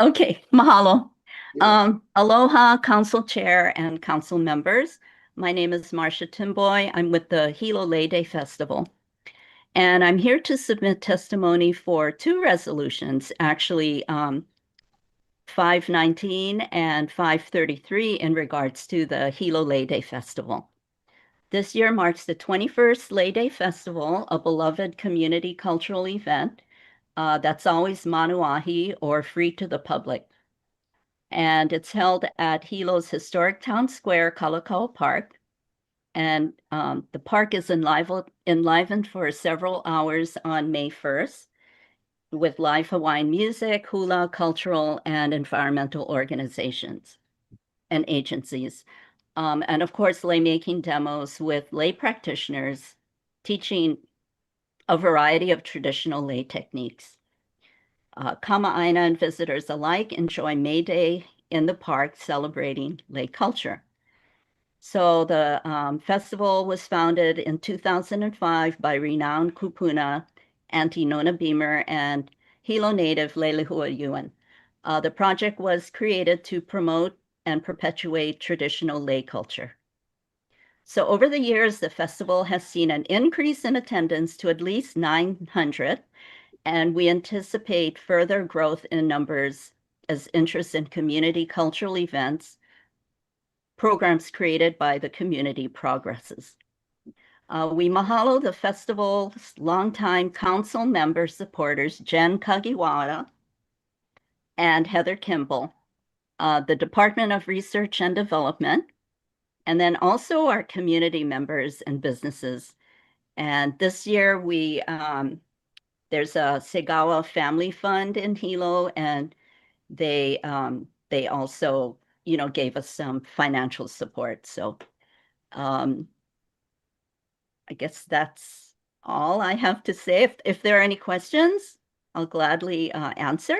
Okay, mahalo. Yeah. Aloha, council chair and council members. My name is Marcia Timboy. I'm with the Hilo Lei Day Festival. And I'm here to submit testimony for 2 resolutions, actually 519 and 533 in regards to the Hilo Lei Day Festival. This year marks the 21st Lei Day Festival, a beloved community cultural event that's always manuahi or free to the public. And it's held at Hilo's historic town square, Kalakaua Park. And the park is enlivened for several hours on May 1st with live Hawaiian music, hula, cultural, and environmental organizations and agencies. And of course, lay making demos with lay practitioners teaching a variety of traditional lay techniques. Kama'aina and visitors alike enjoy May Day in the park celebrating lay culture. So the festival was founded in 2005 by renowned kupuna Auntie Nona Beamer and Hilo native Lelehua Yuan. The project was created to promote and perpetuate traditional lay culture. So over the years, the festival has seen an increase in attendance to at least 900, and we anticipate further growth in numbers as interest in community cultural events, programs created by the community progresses. We mahalo the festival's longtime council member supporters, Jen Kagiwara and Heather Kimball, the Department of Research and Development, and then also our community members and businesses. And this year there's a Segawa Family Fund in Hilo, and they also, gave us some financial support. So I guess that's all I have to say. If there are any questions, I'll gladly answer.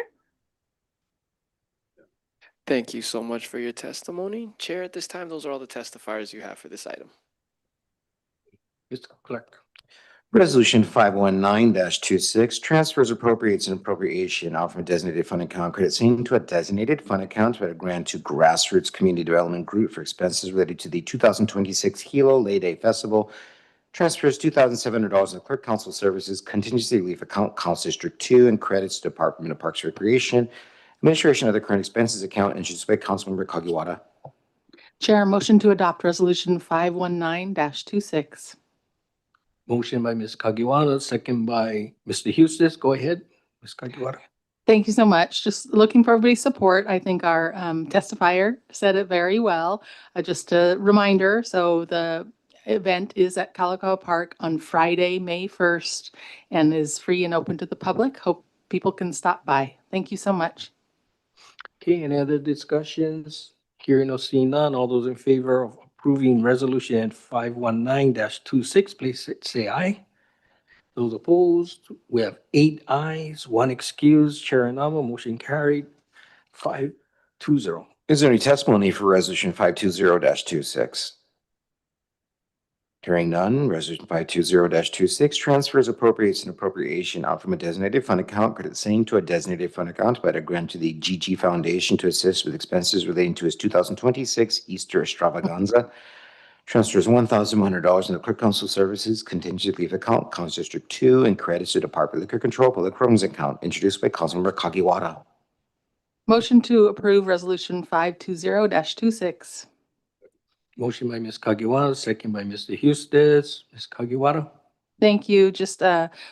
Thank you so much for your testimony. Chair, at this time, those are all the testifiers you have for this item. Mr. Clerk. Resolution 519-26 transfers, appropriates, and appropriation out from a designated fund account crediting to a designated fund account with a grant to Grassroots Community Development Group for expenses related to the 2026 Hilo Lay Day Festival. Transfers $2,700 in the Clerk Council Services Contingency Relief Account, Council District 2, and credits to Department of Parks and Recreation. Administration of the current expenses account introduced by Councilmember Kagiwara. Chair, motion to adopt resolution 519-26. Motion by Ms. Kagiwara, second by Mr. Eustace. Go ahead, Ms. Kagiwara. Thank you so much. Just looking for everybody's support. I think our testifier said it very well. Just a reminder, so the event is at Kalakaua Park on Friday, May 1st, and is free and open to the public. Hope people can stop by. Thank you so much. Okay, any other discussions? Hearing or seeing none, all those in favor of approving resolution 519-26, please say aye. Those opposed, we have 8 ayes, 1 excused. Chair Inaba, motion carried, 5-0. Is there any testimony for resolution 520-26? Hearing none, resolution 520-26 transfers, appropriates, and appropriation out from a designated fund account crediting to a designated fund account by a grant to the GG Foundation to assist with expenses relating to his 2026 Easter Extravaganza. Transfers $1,100 in the Clerk Council Services Contingency Relief Account, Council District 2, and credits to Department of Liquor Control Public Programs Account, introduced by Councilmember Kagiwara. Motion to approve resolution 520-26. Motion by Ms. Kagiwara, second by Mr. Eustace. Ms. Kagiwara. Thank you. Just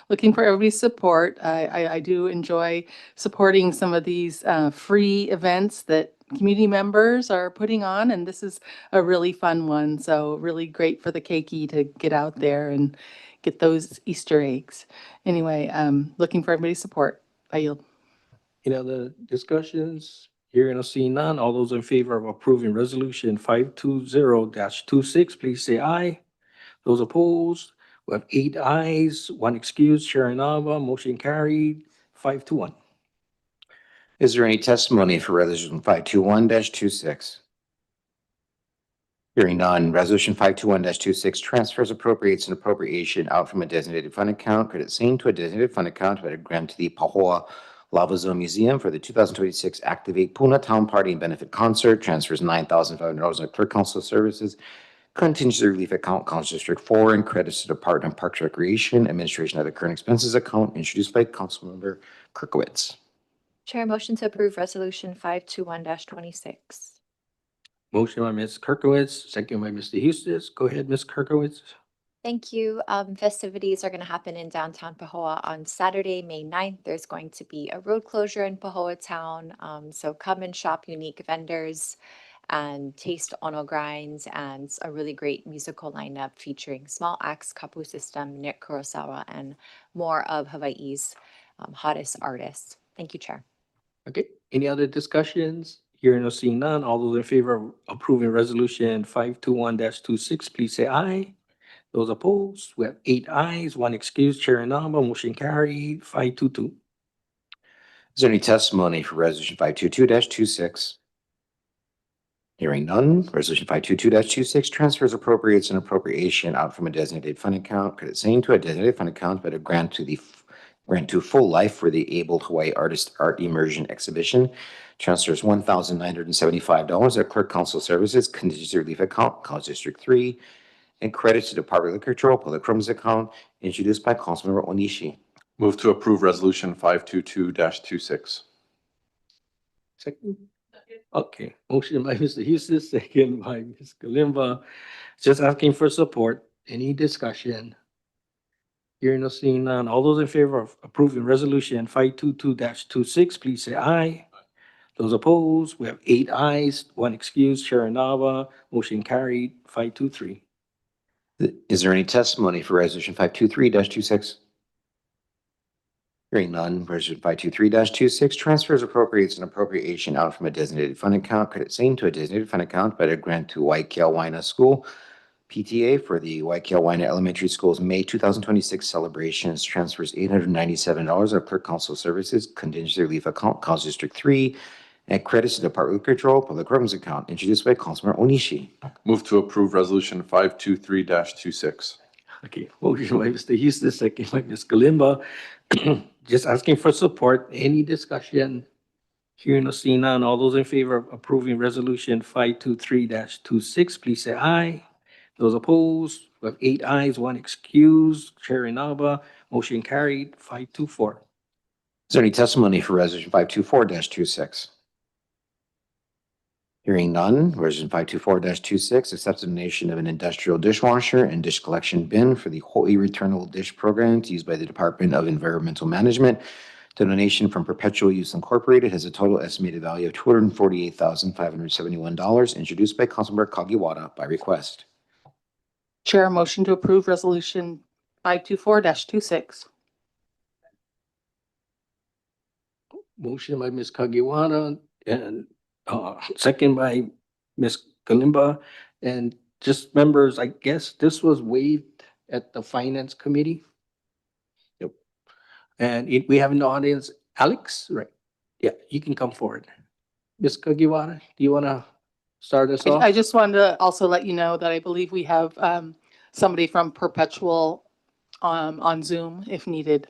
looking for everybody's support. I do enjoy supporting some of these free events that community members are putting on, and this is a really fun one. So really great for the keiki to get out there and get those Easter eggs. Anyway, looking for everybody's support. I yield. Any other discussions? Hearing or seeing none, all those in favor of approving resolution 520-26, please say aye. Those opposed, we have 8 ayes, 1 excused. Chair Inaba, motion carried, 5-1. Is there any testimony for resolution 521-26? Hearing none, resolution 521-26 transfers, appropriates, and appropriation out from a designated fund account crediting to a designated fund account by a grant to the Pahoa Lava Zone Museum for the 2026 Activate Puna Town Party and Benefit Concert. Transfers $9,500 in the Clerk Council Services Contingency Relief Account, Council District 4, and credits to Department of Parks and Recreation. Administration of the current expenses account, introduced by Councilmember Kirkowitz. Chair, motion to approve resolution 521-26. Motion by Ms. Kirkowitz, second by Mr. Eustace. Go ahead, Ms. Kirkowitz. Thank you. Festivities are going to happen in downtown Pahoa on Saturday, May 9th. There's going to be a road closure in Pahoa town. So come and shop unique vendors and taste ono grinds and a really great musical lineup featuring small acts, Kapu System, Nick Kurosawa, and more of Hawaii's hottest artists. Thank you, Chair. Okay, any other discussions? Hearing or seeing none, all those in favor of approving resolution 521-26, please say aye. Those opposed, we have 8 ayes, 1 excused, Chair Inaba, motion carried, 522. Is there any testimony for resolution 522-26? Hearing none, resolution 522-26 transfers appropriates and appropriation out from a designated fund account, credit same to a designated fund account, but a grant to Full Life for the Abled Hawaii Artist Art Immersion Exhibition. Transfers $1,975 at Clerk Council Services Contingency Relief Account, College District 3, and credits to Department of Liquor Control Public Rooms Account, introduced by Councilmember Onishi. Move to approve resolution 522-26. Second? Okay, motion by Mr. Houston, second by Ms. Kalimba. Just asking for support. Any discussion? Hearing or seeing none, all those in favor of approving resolution 522-26, please say aye. Those opposed, we have 8 ayes, 1 excused, Chair Inaba, motion carried, 523. Is there any testimony for resolution 523-26? Hearing none, resolution 523-26 transfers appropriates and appropriation out from a designated fund account, credit same to a designated fund account, but a grant to Waikea School PTA for the Waikea Elementary School's May 2026 celebrations. Transfers $897 of Clerk Council Services Contingency Relief Account, College District 3, and credits to Department of Control Public Rooms Account, introduced by Councilmember Onishi. Move to approve resolution 523-26. Okay, motion by Mr. Houston, second by Ms. Kalimba. Just asking for support. Any discussion? Hearing or seeing none, all those in favor of approving resolution 523-26, please say aye. Those opposed, we have 8 ayes, 1 excused, Chair Inaba, motion carried, 524. Is there any testimony for resolution 524-26? Hearing none, resolution 524-26 accepts the donation of an industrial dishwasher and dish collection bin for the Hawaii Returnable Dish Program to use by the Department of Environmental Management. The donation from Perpetual Use Incorporated has a total estimated value of $248,571, introduced by Councilmember Kagiwara by request. Chair, motion to approve resolution 524-26. Motion by Ms. Kagiwara and second by Ms. Kalimba. And just members, I guess this was waived at the Finance Committee. Yep. And we have in the audience, Alex, right? Yeah, you can come forward. Ms. Kagiwara, do you want to start us off? I just wanted to also let you know that I believe we have somebody from Perpetual on Zoom if needed.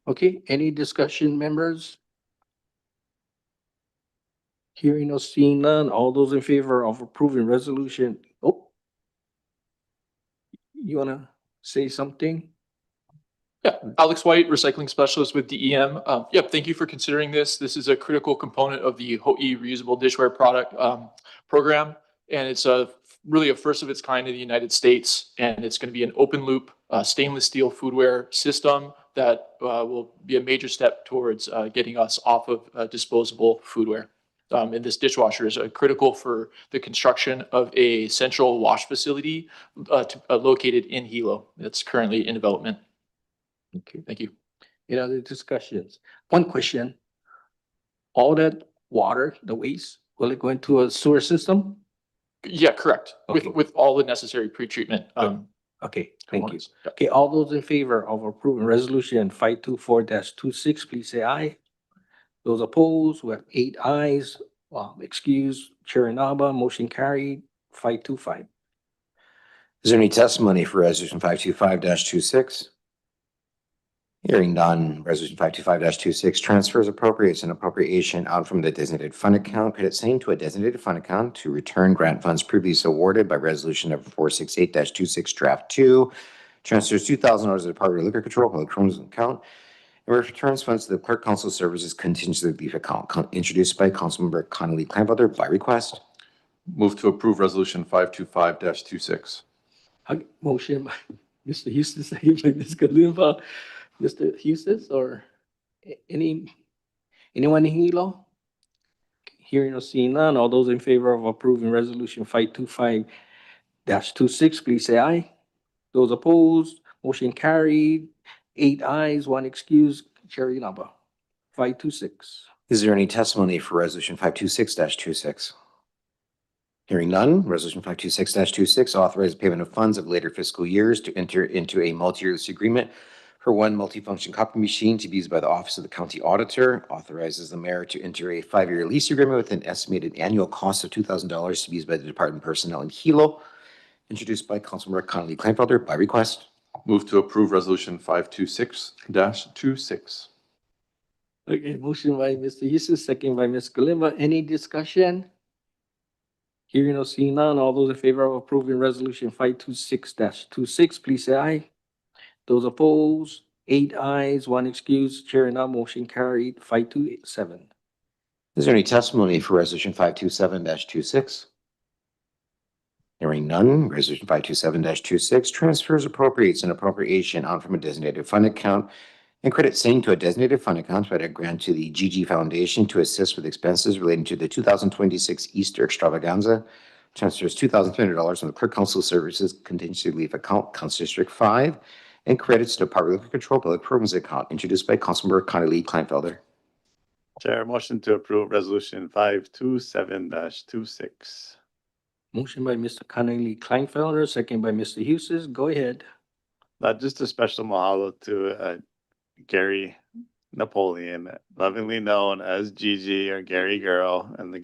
Okay, any discussion, members? Hearing or seeing none, all those in favor of approving resolution, you wanna say something? Yeah, Alex White, recycling specialist with DEM. Yep, thank you for considering this. This is a critical component of the Hawaii reusable dishware product program, and it's really a first of its kind in the United States. And it's going to be an open loop stainless steel foodware system that will be a major step towards getting us off of disposable foodware. And this dishwasher is critical for the construction of a central wash facility located in Hilo. That's currently in development. Okay. Thank you. Any other discussions? One question. All that water, the waste, will it go into a sewer system? Yeah, correct. Okay. With all the necessary pretreatment. Okay, thank you. components. Okay, all those in favor of approving resolution 524-26, please say aye. Those opposed, we have 8 ayes, excuse, Chair Inaba, motion carried, 525. Is there any testimony for resolution 525-26? Hearing none, resolution 525-26 transfers appropriates and appropriation out from the designated fund account, credit same to a designated fund account to return grant funds previously awarded by resolution number 468-26 draft 2. Transfers $2,000 to the Department of Liquor Control Public Rooms account and returns funds to the Clerk Council Services Contingency Relief Account, introduced by Councilmember Connolly Kleinfelder by request. Move to approve resolution 525-26. Motion by Mr. Houston, second by Ms. Kalimba. Mr. Houston or anyone in Hilo? Hearing or seeing none, all those in favor of approving resolution 525-26, please say aye. Those opposed, motion carried, 8 ayes, 1 excuse, Chair Inaba. 526. Is there any testimony for Resolution 526-26? Hearing none, Resolution 526-26 authorizes payment of funds of later fiscal years to enter into a multi-year lease agreement for one multifunction copy machine to be used by the Office of the County Auditor, authorizes the mayor to enter a 5-year lease agreement with an estimated annual cost of $2,000 to be used by the department personnel in Hilo, introduced by Councilmember Connolly Kleinfelder by request. Move to approve Resolution 526-26. Okay, motion by Mr. Eustace, second by Ms. Kalimba. Any discussion? Hearing or seeing none, all those in favor of approving resolution 526-26, please say aye. Those opposed, 8 ayes, 1 excused, chair and now motion carried, 527. Is there any testimony for Resolution 527-26? Hearing none, Resolution 527-26 transfers, appropriates, and appropriation on from a designated fund account and credit same to a designated fund account by a grant to the GG Foundation to assist with expenses relating to the 2026 Easter Extravaganza. Transfers $2,300 from the Clerk Council Services Contingency Relief Account, Council District 5, and credits to the Department of Liquor Control Public Programs Account, introduced by Councilmember Connolly Kleinfelder. Chair, motion to approve Resolution 527-26. Motion by Mr. Connolly Kleinfelder, second by Mr. Eustace. Go ahead. Just a special mahalo to Gary Napoleon, lovingly known as Gigi or Gary Girl, and the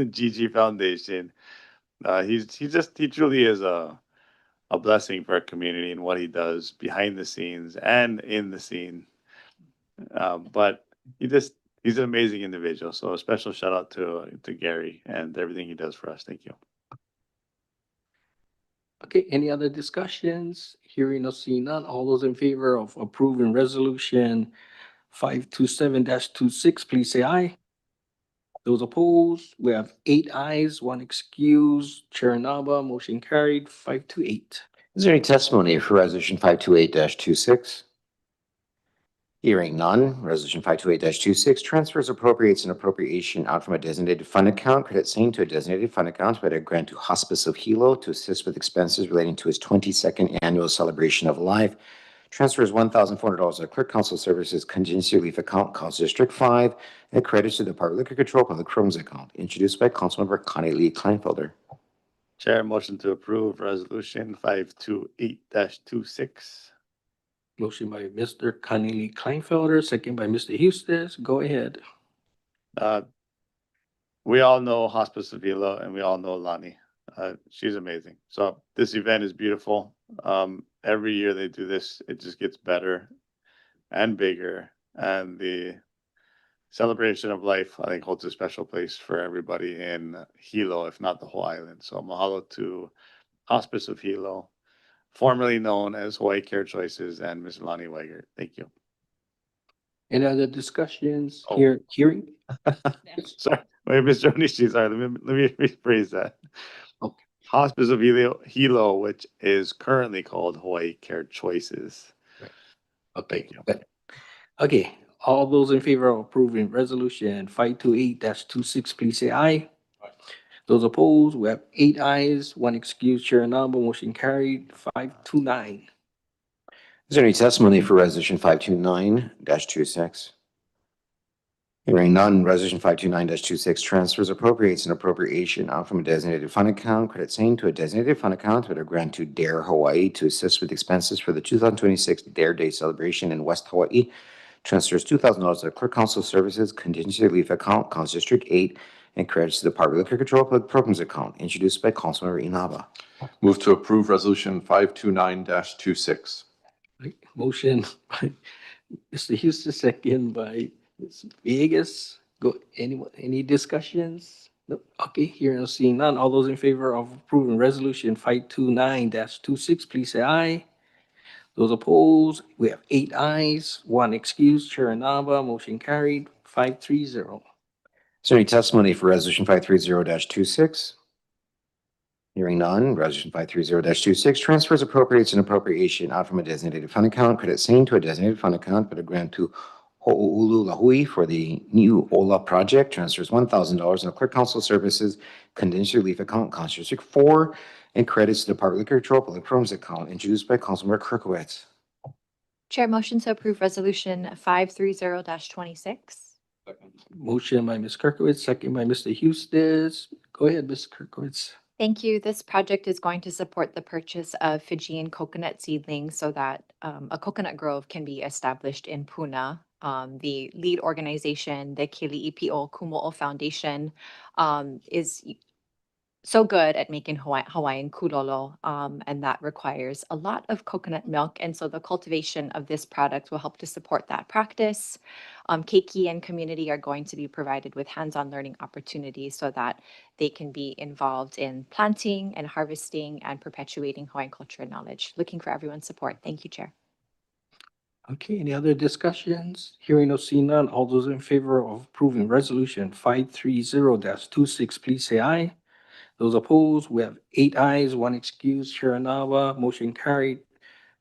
Gigi Foundation. He truly is a blessing for our community and what he does behind the scenes and in the scene. But he's an amazing individual. So a special shout out to Gary and everything he does for us. Thank you. Okay, any other discussions? Hearing or seeing none, all those in favor of approving resolution 527-26, please say aye. Those opposed, we have 8 ayes, 1 excused, Chair Naba, motion carried, 528. Is there any testimony for Resolution 528-26? Hearing none, Resolution 528-26 transfers, appropriates, and appropriation out from a designated fund account, credit same to a designated fund account by a grant to Hospice of Hilo to assist with expenses relating to his 22nd annual celebration of life. Transfers $1,400 to Clerk Council Services Contingency Relief Account, Council District 5, and credits to the Department of Liquor Control Public Programs Account, introduced by Councilmember Connolly Kleinfelder. Chair, motion to approve Resolution 528-26. Motion by Mr. Connolly Kleinfelder, second by Mr. Eustace. Go ahead. We all know Hospice of Hilo and we all know Lani. She's amazing. So this event is beautiful. Every year they do this, it just gets better and bigger. And the celebration of life, I think, holds a special place for everybody in Hilo, if not the whole island. So mahalo to Hospice of Hilo, formerly known as Hawaii Care Choices, and Ms. Lani Weigert. Thank you. Any other discussions? Oh. Hearing? Sorry, wait, Mr. Onishi, sorry, let me rephrase that. Okay. Hospice of Hilo, which is currently called Hawaii Care Choices. Okay. Thank you. Okay, all those in favor of approving resolution 528-26, please say aye. Those opposed, we have 8 ayes, 1 excused, Chair Naba, motion carried, 529. Is there any testimony for Resolution 529-26? Hearing none, Resolution 529-26 transfers, appropriates, and appropriation out from a designated fund account, credit same to a designated fund account with a grant to Dare Hawaii to assist with expenses for the 2026 Dare Day celebration in West Hawaii. Transfers $2,000 to the Clerk Council Services Contingency Relief Account, Council District 8, and credits to the Department of Liquor Control Public Programs Account, introduced by Councilmember Inaba. Move to approve Resolution 529-26. Motion by Mr. Houston, second by Ms. Villegas. Go, any discussions? No. Okay, hearing or seeing none, all those in favor of approving resolution 529-26, please say aye. Those opposed, we have 8 ayes, 1 excused, Chair Naba, motion carried, 530. Is there any testimony for Resolution 530-26? Hearing none, Resolution 530-26 transfers, appropriates, and appropriation out from a designated fund account, credit same to a designated fund account, but a grant to Ho'oulu for the new OLA project. Transfers $1,000 in the Clerk Council Services Contingency Relief Account, Council District 4, and credits to the Department of Liquor Control Public Programs Account, introduced by Councilmember Kirkowitz. Chair, motion to approve resolution 530-26. Motion by Ms. Kirkowitz, second by Mr. Eustace. Go ahead, Ms. Kirkowitz. Thank you. This project is going to support the purchase of Fijian coconut seedlings so that a coconut grove can be established in Puna. The lead organization, the Keli'ipio Kumo'o Foundation, is so good at making Hawaiian kulolo, and that requires a lot of coconut milk. And so the cultivation of this product will help to support that practice. Keiki and community are going to be provided with hands-on learning opportunities so that they can be involved in planting and harvesting and perpetuating Hawaiian culture and knowledge. Looking for everyone's support. Thank you, Chair. Okay, any other discussions? Hearing or seeing none, all those in favor of approving resolution 530-26, please say aye. Those opposed, we have 8 ayes, 1 excused. Chair Nava, motion carried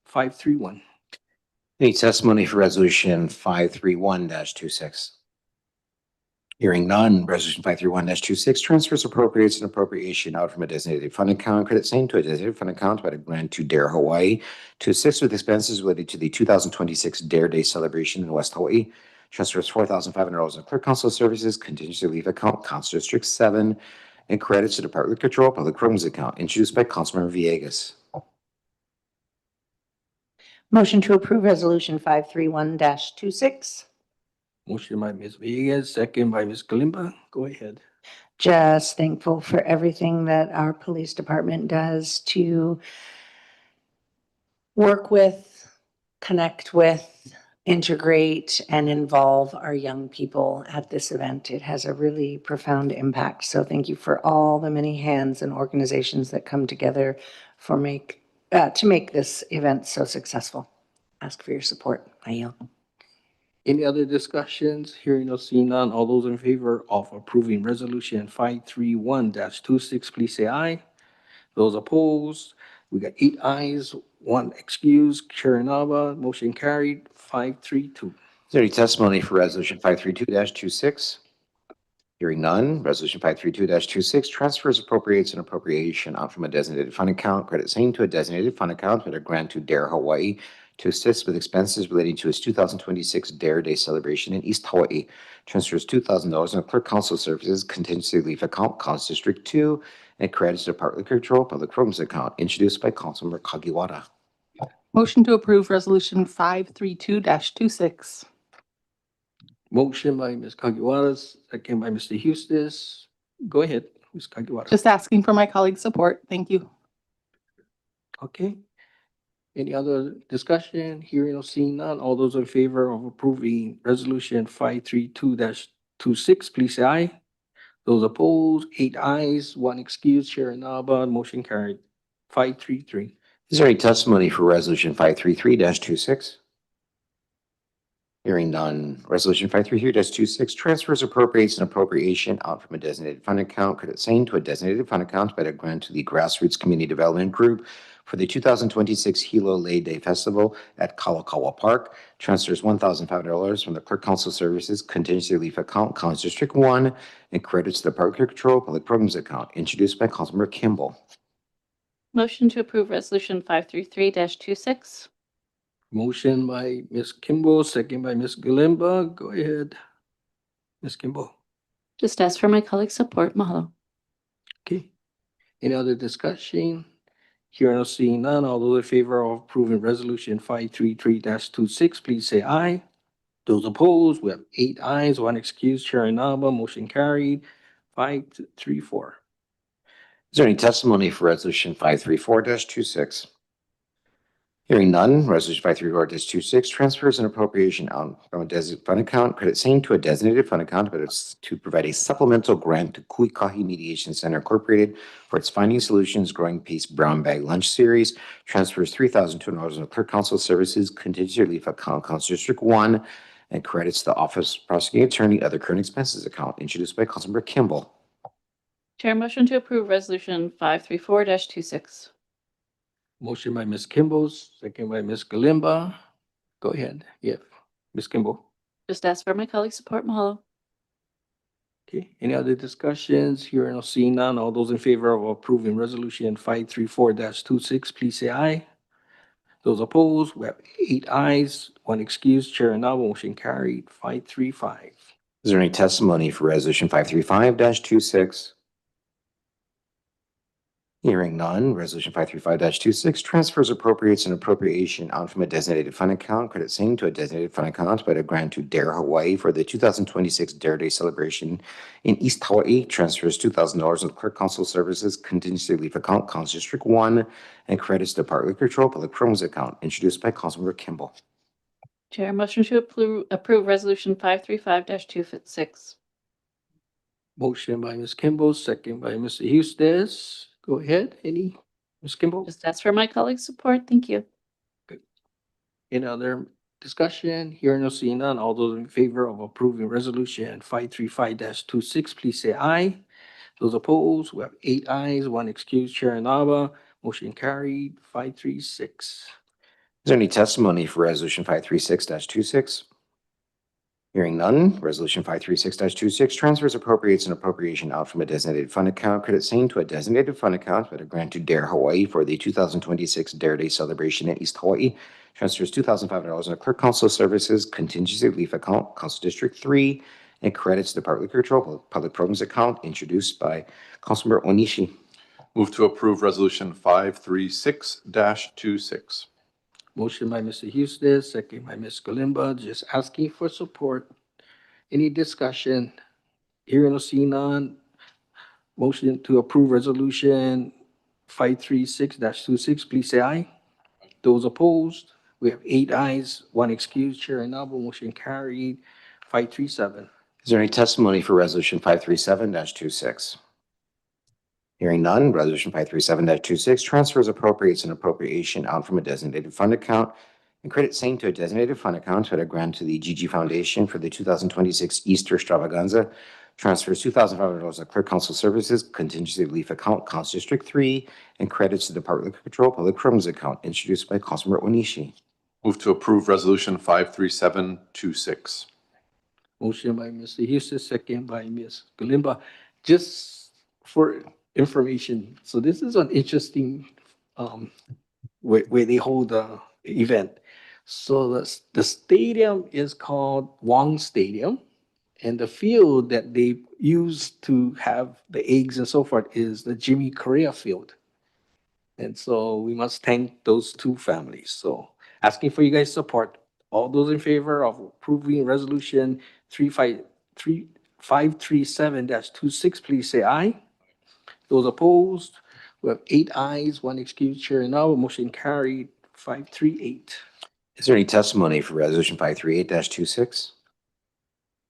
531. Any testimony for resolution 531-26? Hearing none, resolution 531-26 transfers appropriates and appropriation out from a designated fund account, credit same to a designated fund account by the grant to Dare Hawaii to assist with expenses related to the 2026 Dare Day celebration in West Hawaii. Transfers $4,500 in clerk council services, contingency relief account, Council District 7, and credits to Department of Control Public Programs account, introduced by Councilmember Villegas. Motion to approve resolution 531-26. Motion by Ms. Villegas, second by Ms. Kalimba. Go ahead. Just thankful for everything that our police department does to work with, connect with, integrate, and involve our young people at this event. It has a really profound impact. So thank you for all the many hands and organizations that come together to make this event so successful. Ask for your support. I yield. Any other discussions? Hearing or seeing none, all those in favor of approving resolution 531-26, please say aye. Those opposed, we got 8 ayes, 1 excused. Chair Nava, motion carried 532. Is there any testimony for resolution 532-26? Hearing none, resolution 532-26 transfers appropriates and appropriation out from a designated fund account, credit same to a designated fund account with a grant to Dare Hawaii to assist with expenses relating to its 2026 Dare Day celebration in East Hawaii. Transfers $2,000 in clerk council services, contingency relief account, Council District 2, and credits to Department of Control Public Programs account, introduced by Councilmember Kagiwara. Motion to approve resolution 532-26. Motion by Ms. Kagiwara, second by Mr. Eustace. Go ahead, Ms. Kagiwara. Just asking for my colleagues' support. Thank you. Okay. Any other discussion? Hearing or seeing none, all those in favor of approving resolution 532-26, please say aye. Those opposed, 8 ayes, 1 excused. Chair Nava, motion carried 533. Is there any testimony for resolution 533-26? Hearing none, resolution 533-26 transfers appropriates and appropriation out from a designated fund account, credit same to a designated fund account by the grant to the Grassroots Community Development Group for the 2026 Hilo Lei Day Festival at Kalakaua Park. Transfers $1,500 from the Clerk Council Services Contingency Relief Account, Council District 1, and credits to the Department of Control Public Programs account, introduced by Councilmember Kimball. Motion to approve resolution 533-26. Motion by Ms. Kimball, second by Ms. Galimba. Go ahead, Ms. Kimball. Just ask for my colleagues' support. Mahalo. Okay. Any other discussion? Hearing or seeing none, all those in favor of approving resolution 533-26, please say aye. Those opposed, we have 8 ayes, 1 excused. Chair Nava, motion carried 534. Is there any testimony for resolution 534-26? Hearing none, resolution 534-26 transfers an appropriation out from a designated fund account, credit same to a designated fund account, but it's to provide a supplemental grant to Kuikahi Mediation Center Incorporated for its Finding Solutions Growing Peace Brown Bag Lunch Series. Transfers $3,200 in clerk council services, contingency relief account, Council District 1, and credits to the Office of Prosecuting Attorney, other current expenses account, introduced by Councilmember Kimball. Chair, motion to approve resolution 534-26. Motion by Ms. Kimball, second by Ms. Galimba. Go ahead. Yeah, Ms. Kimball. Just ask for my colleagues' support. Mahalo. Okay. Any other discussions? Hearing or seeing none, all those in favor of approving resolution 534-26, please say aye. Those opposed, we have 8 ayes, 1 excused. Chair Nava, motion carried 535. Is there any testimony for Resolution 535-26? Hearing none, Resolution 535-26 transfers appropriates an appropriation out from a designated fund account, credit same to a designated fund account, but a grant to Dare Hawaii for the 2026 Dare Day celebration in East Hawaii. Transfers $2,000 in clerk council services contingency relief account, Council District 1, and credits to Park Liquor Control Public Programs account, introduced by Councilmember Kimball. Chair, motion to approve resolution 535-26. Motion by Ms. Kimball, second by Mr. Husted. Go ahead, Ms. Kimball? Just ask for my colleagues' support. Thank you. Any other discussion? Hearing or seeing none, all those in favor of approving resolution 535-26, please say aye. Those opposed, we have 8 ayes, 1 excused, Chair Nava. Motion carried, 536. Is there any testimony for Resolution 536-26? Hearing none, Resolution 536-26 transfers appropriates an appropriation out from a designated fund account, credit same to a designated fund account, but a grant to Dare Hawaii for the 2026 Dare Day celebration in East Hawaii. Transfers $2,500 in a clerk council services contingency relief account, Council District 3, and credits to Park Liquor Control Public Programs account, introduced by Councilmember Onishi. Move to approve resolution 536-26. Motion by Mr. Husted, second by Ms. Galimba, just asking for support. Any discussion? Hearing or seeing none. Motion to approve resolution 536-26, please say aye. Those opposed, we have 8 ayes, 1 excused, Chair Nava. Motion carried, 537. Is there any testimony for Resolution 537-26? Hearing none, Resolution 537-26 transfers appropriates an appropriation out from a designated fund account and credit same to a designated fund account at a grant to the GG Foundation for the 2026 Easter Extravaganza. Transfers $2,500 in clerk council services contingency relief account, Council District 3, and credits to the Park Liquor Control Public Programs account, introduced by Councilmember Onishi. Move to approve resolution 537-26. Motion by Mr. Husted, second by Ms. Galimba. Just for information, so this is an interesting where they hold the event. So the stadium is called Wong Stadium, and the field that they use to have the eggs and so forth is the Jimmy Correa Field. And so we must thank those two families. So asking for you guys' support. All those in favor of approving resolution 537-26, please say aye. Those opposed, we have 8 ayes, 1 excused, Chair now. Motion carried, 538. Is there any testimony for Resolution 538-26?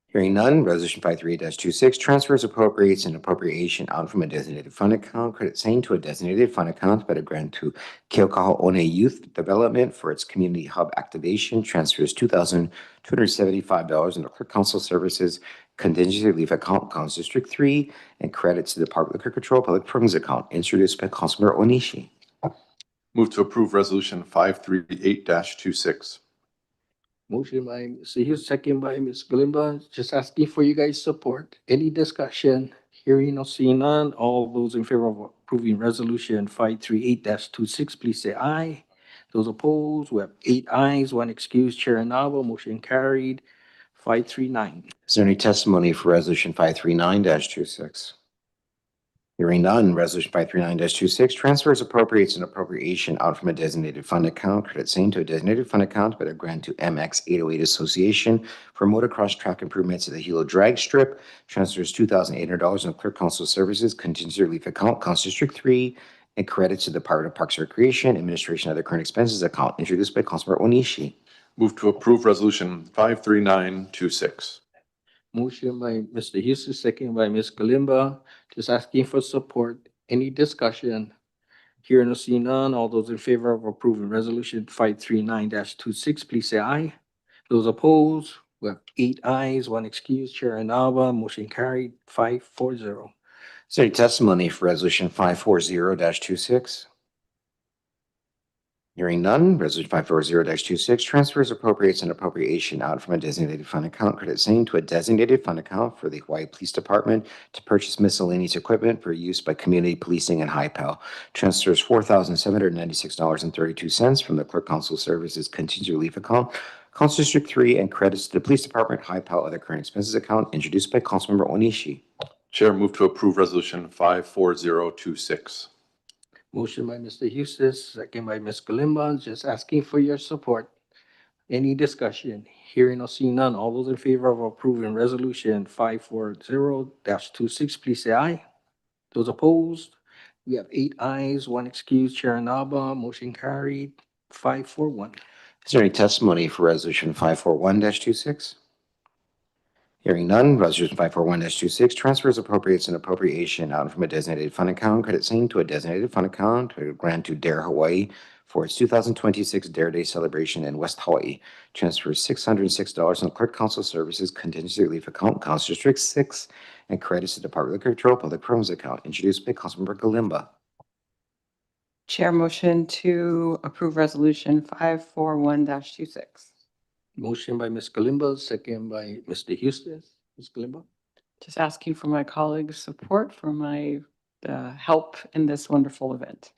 Hearing none, Resolution 538-26 transfers appropriates an appropriation out from a designated fund account, credit same to a designated fund account, but a grant to Keaukaha One Youth Development for its community hub activation. Transfers $2,275 in the clerk council services contingency relief account, Council District 3, and credits to the Park Liquor Control Public Programs account, introduced by Councilmember Onishi. Move to approve resolution 538-26. Motion by Mr. Hughes, second by Ms. Galimba. Just asking for you guys' support. Any discussion? Hearing or seeing none, all those in favor of approving resolution 538-26, please say aye. Those opposed, we have 8 ayes, 1 excused, Chair Nava. Motion carried, 539. Is there any testimony for Resolution 539-26? Hearing none, Resolution 539-26 transfers appropriates an appropriation out from a designated fund account, credit same to a designated fund account, but a grant to MX 808 Association for motocross track improvements at the Hilo Drag Strip. Transfers $2,800 in clerk council services contingency relief account, Council District 3, and credits to the Department of Parks and Recreation, Administration of the Current Expenses account, introduced by Councilmember Onishi. Move to approve resolution 539-26. Motion by Mr. Hughes, second by Ms. Galimba. Just asking for support. Any discussion? Hearing or seeing none, all those in favor of approving resolution 539-26, please say aye. Those opposed, we have 8 ayes, 1 excused, Chair Nava. Motion carried, 540. Is there any testimony for Resolution 540-26? Hearing none, Resolution 540-26 transfers appropriates an appropriation out from a designated fund account, credit same to a designated fund account for the Hawaii Police Department to purchase miscellaneous equipment for use by community policing and HIPAL. Transfers $4,796.32 from the Clerk Council Services Contingency Relief account, Council District 3, and credits to the Police Department High Pile Other Current Expenses account introduced by Councilmember Onishi. Chair, move to approve resolution 54026. Motion by Mr. Eustace, second by Ms. Galindo, just asking for your support. Any discussion? Hearing or seeing none, all those in favor of approving resolution 540-26, please say aye. Those opposed? We have 8 ayes, 1 excused. Chair Naba, motion carried, 541. Is there any testimony for resolution 541-26? Hearing none, resolution 541-26 transfers, appropriates, and appropriation out from a designated fund account, credit same to a designated fund account, to grant to Dare Hawaii for its 2026 Dare Day celebration in West Hawaii. Transfers $606 on Clerk Council Services Contingency Relief Account, Council District 6, and credits to Department of Liquor Control Public Programs Account, introduced by Councilmember Galimba. Chair, motion to approve resolution 541-26. Motion by Ms. Galimba, second by Mr. Eustace. Ms. Galimba? Just asking for my colleagues' support for my help in this wonderful event.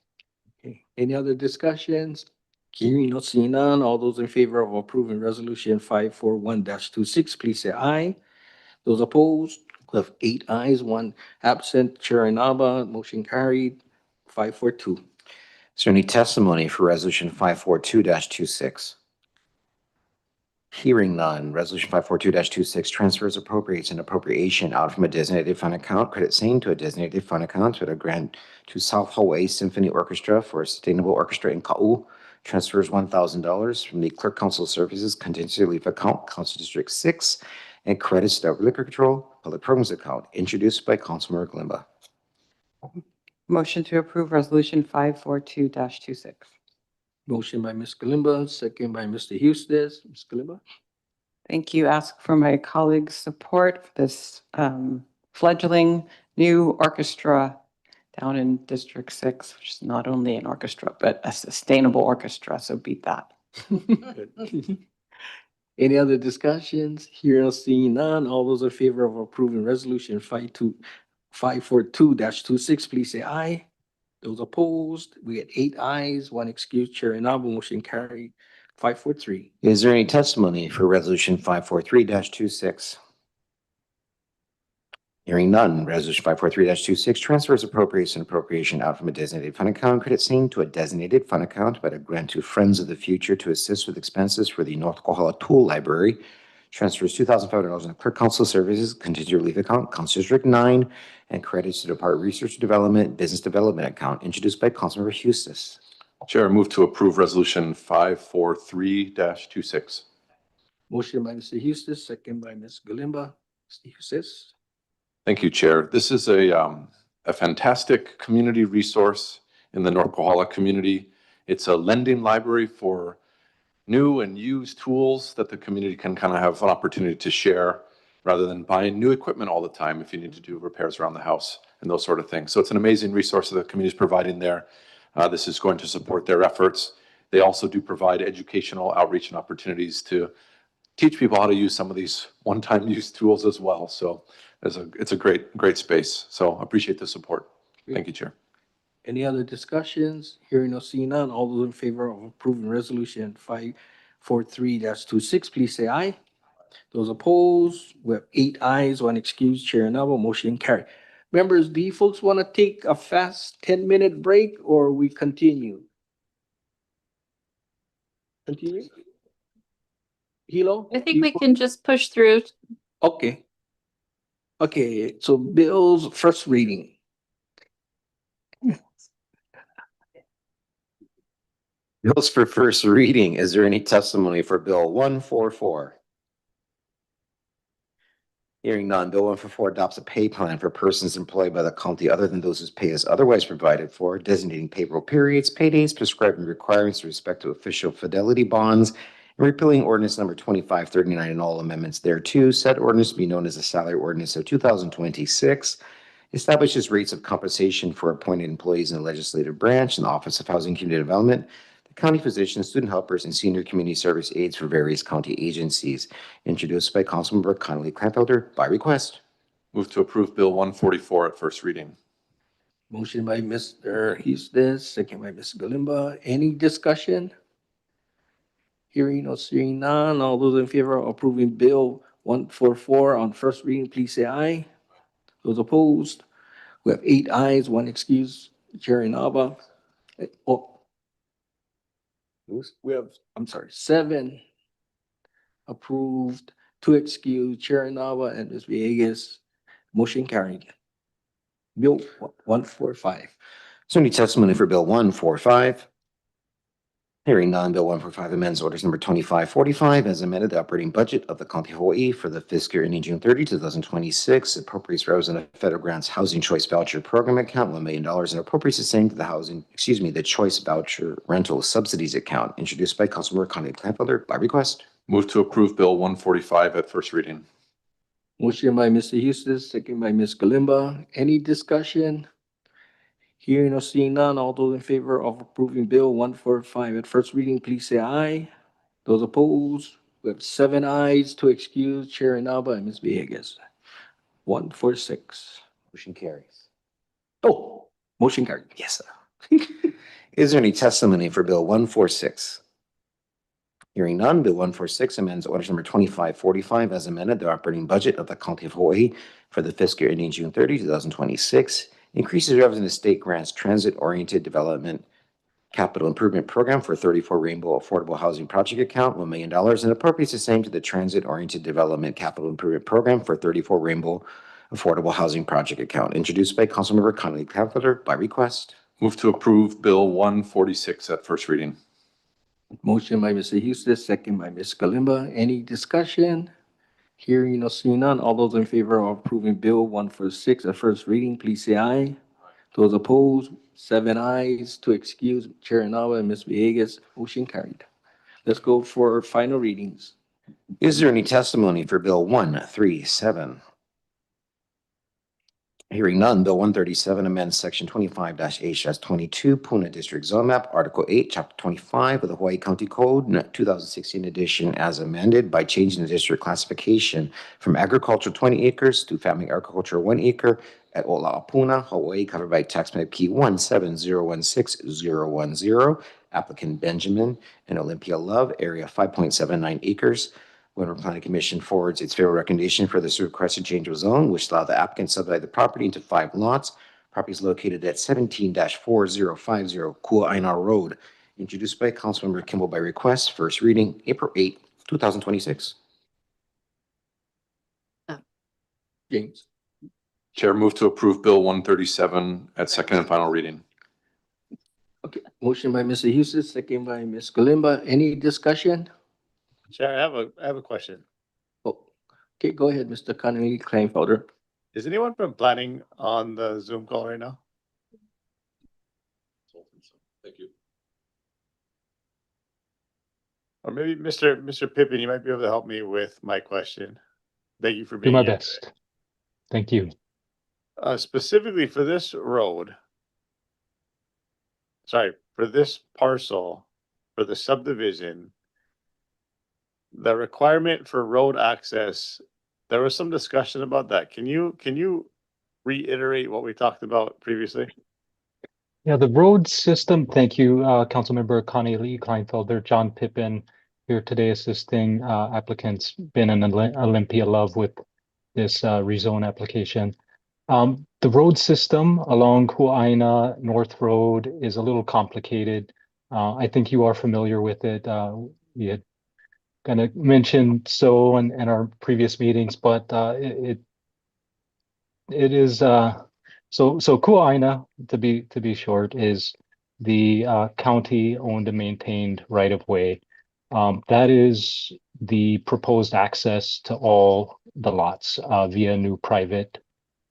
Okay. Any other discussions? Hearing or seeing none, all those in favor of approving resolution 541-26, please say aye. Those opposed? We have 8 ayes, 1 absent. Chair Naba, motion carried, 542. Is there any testimony for resolution 542-26? Hearing none, resolution 542-26 transfers, appropriates, and appropriation out from a designated fund account, credit same to a designated fund account, with a grant to South Hawaii Symphony Orchestra for a sustainable orchestra in Ka'u. Transfers $1,000 from the Clerk Council Services Contingency Relief Account, Council District 6, and credits to the Liquor Control Public Programs Account, introduced by Councilmember Galimba. Motion to approve resolution 542-26. Motion by Ms. Galimba, second by Mr. Eustace. Ms. Galimba? Thank you. Ask for my colleagues' support for this fledgling new orchestra down in District 6, which is not only an orchestra, but a sustainable orchestra, so beat that. Any other discussions? Hearing or seeing none, all those in favor of approving resolution 542-26, please say aye. Those opposed? We had 8 ayes, 1 excused. Chair Naba, motion carried, 543. Is there any testimony for resolution 543-26? Hearing none, resolution 543-26 transfers, appropriates, and appropriation out from a designated fund account, credit same to a designated fund account, by a grant to Friends of the Future to assist with expenses for the North Kohala Tool Library. Transfers $2,500 on the Clerk Council Services Contingency Relief Account, Council District 9, and credits to Department of Research and Development Business Development Account, introduced by Councilmember Eustace. Chair, move to approve resolution 543-26. Motion by Mr. Eustace, second by Ms. Galimba. Mr. Eustace? Thank you, Chair. This is a fantastic community resource in the North Kohala community. It's a lending library for new and used tools that the community can kind of have an opportunity to share rather than buying new equipment all the time if you need to do repairs around the house and those sort of things. So it's an amazing resource that the community is providing there. This is going to support their efforts. They also do provide educational outreach and opportunities to teach people how to use some of these one-time use tools as well. So it's a great space. So I appreciate the support. Thank you, Chair. Any other discussions? Hearing or seeing none, all those in favor of approving resolution 543-26, please say aye. Those opposed, we have 8 ayes, 1 excused. Chair Naba, motion carried. Members, do you folks want to take a fast 10-minute break or we continue? Continue? Hilo? I think we can just push through. Okay. Okay, so bills first reading. Bills for first reading. Is there any testimony for Bill 144? Hearing none, Bill 144 adopts a pay plan for persons employed by the county other than those whose pay is otherwise provided for, designating payroll periods, pay days, prescribing requirements with respect to official fidelity bonds, and repealing ordinance number 2539 and all amendments thereto. Said ordinance to be known as the Salary Ordinance of 2026. Establishes rates of compensation for appointed employees in the legislative branch and the Office of Housing and Community Development, county physicians, student helpers, and senior community service aides for various county agencies. Introduced by Councilmember Connolly Clamfelder by request. Move to approve Bill 144 at first reading. Motion by Mr. Eustace, second by Ms. Galimba. Any discussion? Hearing or seeing none, all those in favor of approving Bill 144 on first reading, please say aye. Those opposed? We have 8 ayes, 1 excuse, Chair Inaba. Oh, we have, I'm sorry, 7 approved, 2 excused, Chair Inaba and Ms. Villegas. Motion carried. Bill 145. Is there any testimony for Bill 145? Hearing none, Bill 145 amends orders number 2545 as amended the operating budget of the County of Hawaii for the fiscal year ending June 30, 2026. Appropriates representative federal grants housing choice voucher program account $1 million and appropriates the same to the choice voucher rental subsidies account. Introduced by Councilmember Connie Kleinfelder by request. Move to approve Bill 145 at first reading. Motion by Mr. Houston, second by Ms. Kalimba. Any discussion? Hearing or seeing none, all those in favor of approving Bill 145 at first reading, please say aye. Those opposed? We have 7 ayes, 2 excused, Chair Inaba and Ms. Villegas. 146. Motion carries. Oh, motion carried. Yes, sir. Is there any testimony for Bill 146? Hearing none, Bill 146 amends orders number 2545 as amended the operating budget of the County of Hawaii for the fiscal year ending June 30, 2026. Increases revenue in the state grants transit-oriented development capital improvement program for 34 Rainbow Affordable Housing Project account $1 million and appropriates the same to the transit-oriented development capital improvement program for 34 Rainbow Affordable Housing Project account. Introduced by Councilmember Connie Kleinfelder by request. Move to approve Bill 146 at first reading. Motion by Mr. Houston, second by Ms. Kalimba. Any discussion? Hearing or seeing none, all those in favor of approving Bill 146 at first reading, please say aye. Those opposed, 7 ayes, 2 excused, Chair Inaba and Ms. Villegas. Motion carried. Let's go for final readings. Is there any testimony for Bill 137? Hearing none, Bill 137 amends Section 25-H-22 Puna District Zone Map, Article 8, Chapter 25 of the Hawaii County Code, 2016 edition, as amended by changing the district classification from agricultural 20 acres to family agriculture 1 acre at Ola'apuna, Hawaii, covered by tax map key 170161010. Applicant Benjamin and Olympia Love, area 5.79 acres. When Planning Commission forwards its favorable recommendation for the requested change of zone, which allow the applicant to subdivide the property into 5 lots. Property is located at 17-4050 Kuaina Road. Introduced by Councilmember Kimball by request. First reading, April 8, 2026. James. Chair, move to approve Bill 137 at second and final reading. Okay, motion by Mr. Houston, second by Ms. Kalimba. Any discussion? Chair, I have a question. Oh, okay, go ahead, Mr. Connie Kleinfelder. Is anyone from planning on the Zoom call right now? Thank you. Or maybe Mr. Pippin, you might be able to help me with my question. Thank you for Do being my here best. today. Thank you. Specifically for this road, for this parcel, for the subdivision, the requirement for road access, there was some discussion about that. Can you reiterate what we talked about previously? Yeah, the road system, thank you, Councilmember Connie Lee Kleinfelder, John Pippin here today assisting applicants Ben and Olympia Love with this rezone application. The road system along Huaina North Road is a little complicated. I think you are familiar with it. We had kind of mentioned so in our previous meetings, but it is so Kuaina, to be short, is the county owned and maintained right of way. That is the proposed access to all the lots via new private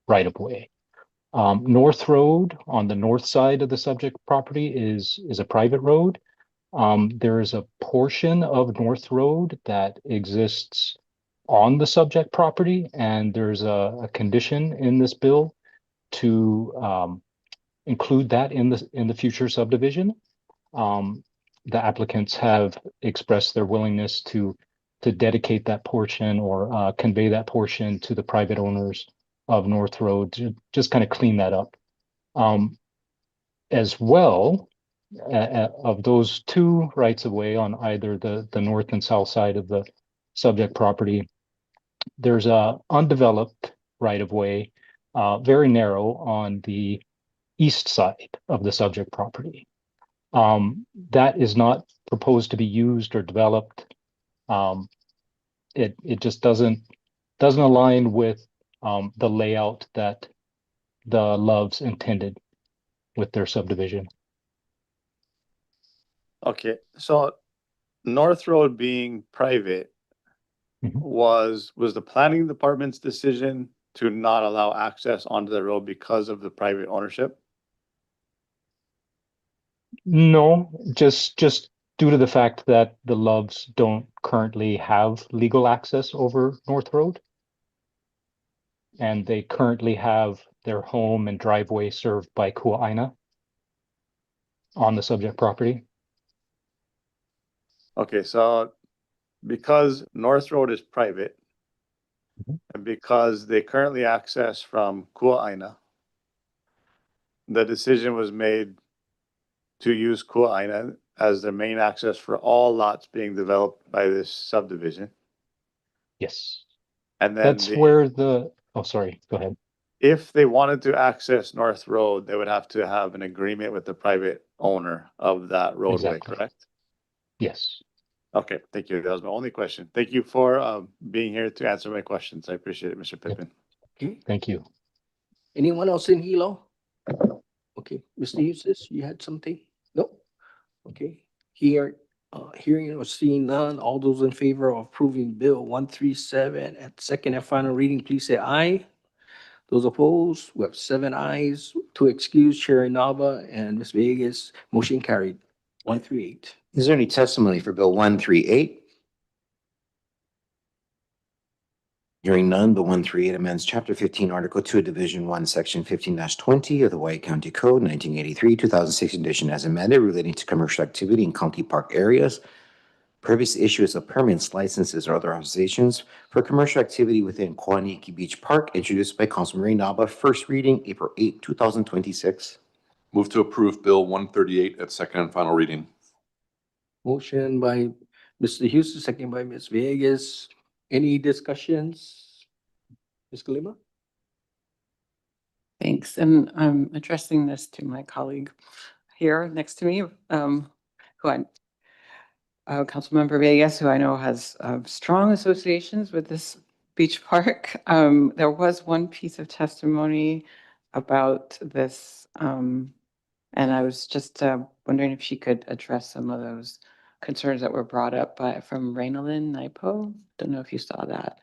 right of way. North Road on the north side of the subject property is a private road. There is a portion of North Road that exists on the subject property, and there's a condition in this bill to include that in the future subdivision. The applicants have expressed their willingness to dedicate that portion or convey that portion to the private owners of North Road to just kind of clean that up. As well, of those two rights of way on either the north and south side of the subject property, there's a undeveloped right of way, very narrow on the east side of the subject property. That is not proposed to be used or developed. It just doesn't align with the layout that the Loves intended with their subdivision. Okay, so North Road being private was the planning department's decision to not allow access onto the road because of the private ownership? No, just due to the fact that the Loves don't currently have legal access over North Road. And they currently have their home and driveway served by Kuaina on the subject property. Okay, so because North Road is private and because they currently access from Kuaina, the decision was made to use Kuaina as their main access for all lots being developed by this subdivision. Yes. And then That's where oh, sorry, go ahead. if they wanted to access North Road, they would have to have an agreement with the private owner of that roadway, Exactly. correct? Yes. Okay, thank you. That was my only question. Thank you for being here to answer my questions. I appreciate it, Mr. Pippin. Okay, Thank you. anyone else in Hilo? Okay, Mr. Eustace, you had something? No? Okay, hearing or seeing none, all those in favor of approving Bill 137 at second and final reading, please say aye. Those opposed, we have 7 ayes. To excuse, Chair Nava and Ms. Vegas, motion carried. 138. Is there any testimony for Bill 138? Hearing none, Bill 138 amends Chapter 15, Article 2, Division 1, Section 15-20 of the Hawaii County Code 1983, 2006 edition as amended relating to commercial activity in county park areas. Previous issuance of permits, licenses, or other authorizations for commercial activity within Kuaniki Beach Park, introduced by Councilman Ray Nava. First reading, April 8, 2026. Move to approve Bill 138 at second and final reading. Motion by Mr. Houston, second by Ms. Vegas. Any discussions? Ms. Kalima? Thanks. And I'm addressing this to my colleague here next to me, Councilmember Vegas, who I know has strong associations with this beach park. There was one piece of testimony about this, and I was just wondering if she could address some of those concerns that were brought up from Rainalyn Naipo. Don't know if you saw that.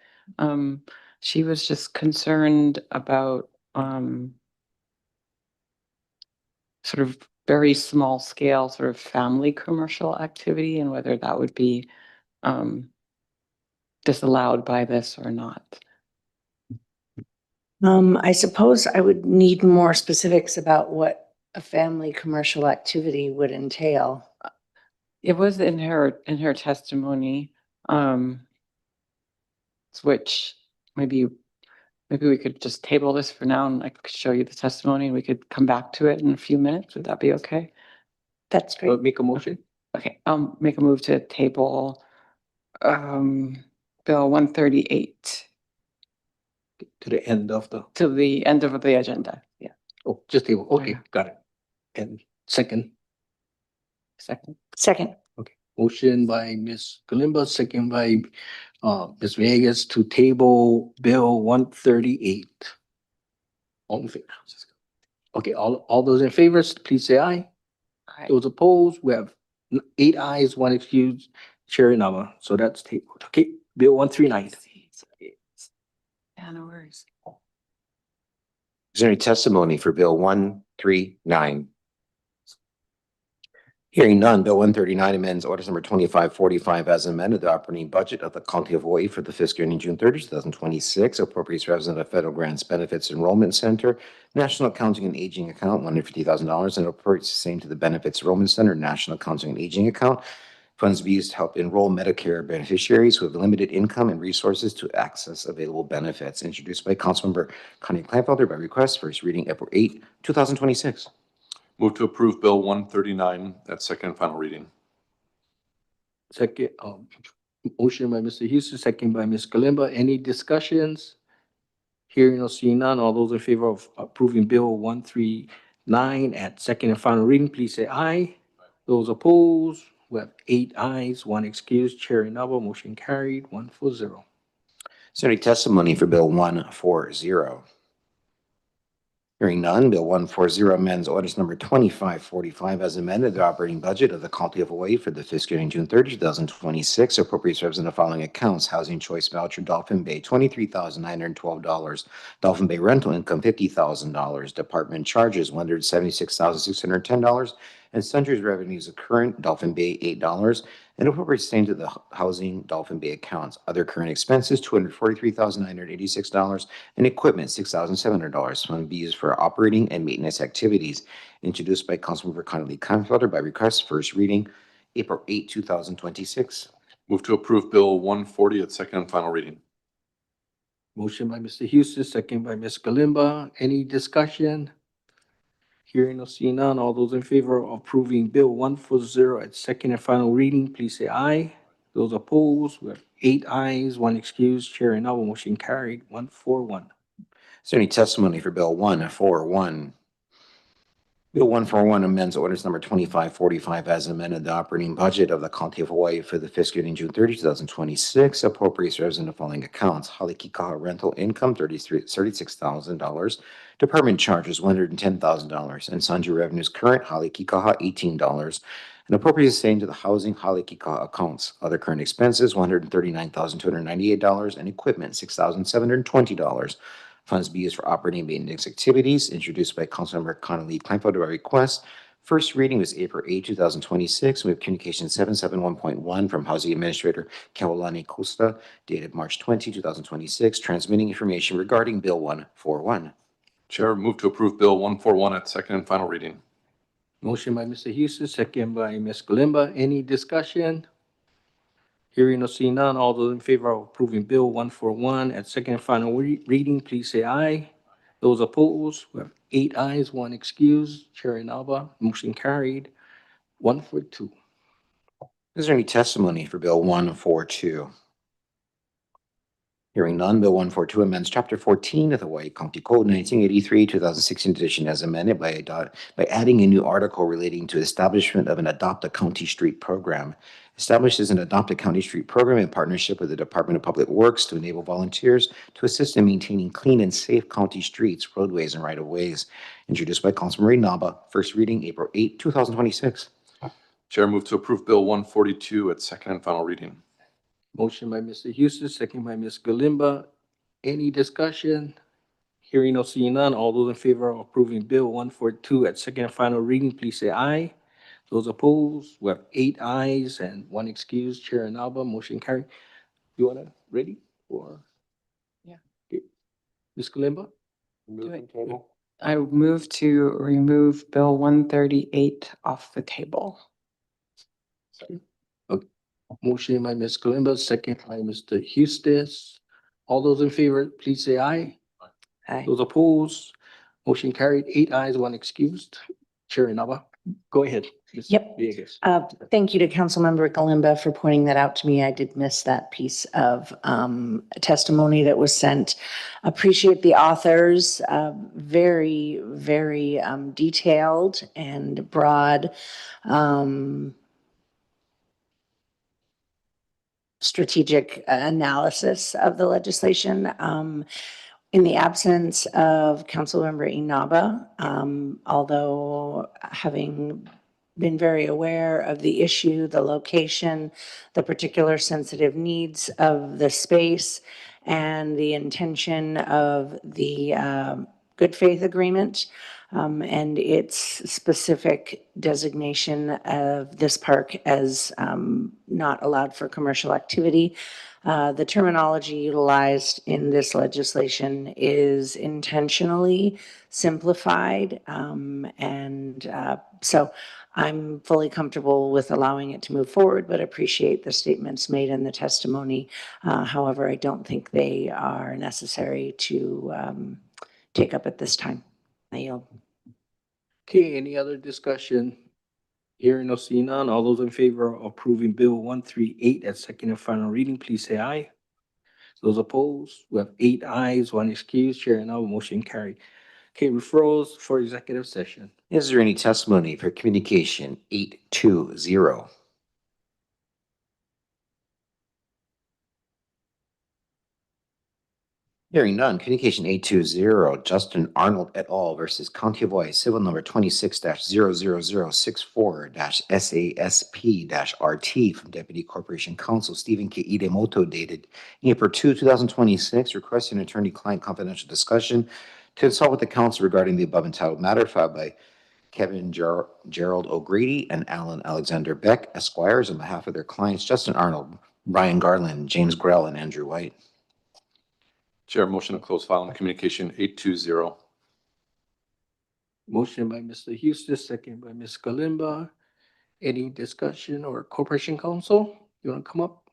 She was just concerned about sort of very small scale sort of family commercial activity and whether that would be disallowed by this or not. I suppose I would need more specifics about what a family commercial activity would entail. It was in her testimony, which maybe we could just table this for now and I could show you the testimony and we could come back to it in a few minutes. Would that be okay? That's great. Make a motion. Okay, I'll make a move to table Bill 138 To the end of the, to the end of the agenda. Yeah. oh, just table. Okay, Yeah. got it. And second, Second. motion by Ms. Kalimba, second by Ms. Vegas to table Bill 138. All in favor? Okay, all those in favor, please say aye. Aye. Those opposed, we have 8 ayes, 1 excused, Chair Nava. So that's tabled. Okay, Bill 139. Yeah, no worries. Is there any testimony for Bill 139? Hearing none, Bill 139 amends orders number 2545 as amended the operating budget of the County of Hawaii for the fiscal year ending June 30, 2026, appropriates representative federal grants benefits enrollment center, National Accounting and Aging account, $150,000, and appropriates the same to the benefits enrollment center, National Accounting and Aging account. Funds be used to help enroll Medicare beneficiaries who have limited income and resources to access available benefits. Introduced by Councilmember Connie Kleinfelder by request, first reading April 8, 2026. Move to approve Bill 139 at second and final reading. Second, motion by Mr. Houston, second by Ms. Kalimba. Any discussions? Hearing or seeing none, all those in favor of approving Bill 139 at second and final reading, please say aye. Those opposed, we have 8 ayes, 1 excused. Chair Inaba, motion carried, 140. Is there any testimony for Bill 140? Hearing none, Bill 140 amends ordinance number 2545 as amended the operating budget of the County of Hawaii for the fiscal year ending June 30, 2026. Appropriates represent the following accounts: Housing Choice Voucher, Dolphin Bay, $23,912. Dolphin Bay rental income, $50,000. Department charges, $176,610. And sundries revenues of current Dolphin Bay, $8. And appropriates staying to the housing Dolphin Bay accounts. Other current expenses, $243,986. And equipment, $6,700. Fund be used for operating and maintenance activities. Introduced by Councilmember Conley Kleinfelder by request, first reading, April 8, 2026. Move to approve Bill 140 at second and final reading. Motion by Mr. Houston, second by Ms. Kalimba. Any discussion? Hearing or seeing none, all those in favor of approving Bill 140 at second and final reading, please say aye. Those opposed, we have 8 ayes, 1 excused. Chair Inaba, motion carried, 141. Is there any testimony for Bill 141? Bill 141 amends ordinance number 2545 as amended the operating budget of the County of Hawaii for the fiscal year ending June 30, 2026. Appropriates represent the following accounts: Halikikaha rental income, $36,000. Department charges, $110,000. And sundry revenues current, Halikikaha, $18. And appropriates staying to the housing Halikikaha accounts. Other current expenses, $139,298. And equipment, $6,720. Funds be used for operating and maintenance activities. Introduced by Councilmember Conley Kleinfelder by request. First reading was April 8, 2026. We have communication 771.1 from Housing Administrator Kaolani Costa, dated March 20, 2026, transmitting information regarding Bill 141. Chair, move to approve Bill 141 at second and final reading. Motion by Mr. Houston, second by Ms. Kalimba. Any discussion? Hearing or seeing none, all those in favor of approving Bill 141 at second and final reading, please say aye. Those opposed, we have 8 ayes, 1 excused. Chair Inaba, motion carried, 142. Is there any testimony for Bill 142? Hearing none, Bill 142 amends Chapter 14 of the Hawaii County Code 1983, 2016 edition as amended by adding a new article relating to establishment of an Adopt a County Street program. Establishes an Adopt a County Street program in partnership with the Department of Public Works to enable volunteers to assist in maintaining clean and safe county streets, roadways, and right-of-ways. Introduced by Councilmember Inaba. First reading, April 8, 2026. Chair, move to approve Bill 142 at second and final reading. Motion by Mr. Houston, second by Ms. Kalimba. Any discussion? Hearing or seeing none, all those in favor of approving Bill 142 at second and final reading, please say aye. Those opposed, we have 8 ayes and 1 excused. Chair Inaba, motion carried. You want to ready or? Yeah. Okay. Ms. Kalimba? I move to remove Bill 138 off the table. Motion by Ms. Kalimba, second by Mr. Houston. All those in favor, please say aye. Aye. Those opposed, motion carried, 8 ayes, 1 excused. Chair Inaba, go ahead. Ms. Yep. Villegas. Thank you to Councilmember Kalimba for pointing that out to me. I did miss that piece of testimony that was sent. Appreciate the authors, very, very detailed and broad strategic analysis of the legislation. In the absence of Councilmember Inaba, although having been very aware of the issue, the location, the particular sensitive needs of the space, and the intention of the good faith agreement, and its specific designation of this park as not allowed for commercial activity. The terminology utilized in this legislation is intentionally simplified, so I'm fully comfortable with allowing it to move forward, but appreciate the statements made in the testimony. However, I don't think they are necessary to take up at this time. I yield. Okay, any other discussion? Hearing or seeing none, all those in favor of approving Bill 138 at second and final reading, please say aye. Those opposed, we have 8 ayes, 1 excused, Chair and I, motion carried. Okay, referrals for executive session. Is there any testimony for communication 820? Hearing none, communication 820, Justin Arnold et al. Versus County of Hawaii, civil number 26-00064-SASP-RT from Deputy Corporation Counsel Stephen K. Idemoto dated April 2, 2026, requesting attorney-client confidential discussion to consult with the council regarding the above entitled matter filed by Kevin Gerald O'Grady and Alan Alexander Beck, Esquires, on behalf of their clients Justin Arnold, Brian Garland, James Grell, and Andrew White. Chair, motion to close file on communication 820. Motion by Mr. Houston, second by Ms. Kalimba. Any discussion or Corporation Counsel? You want to come up?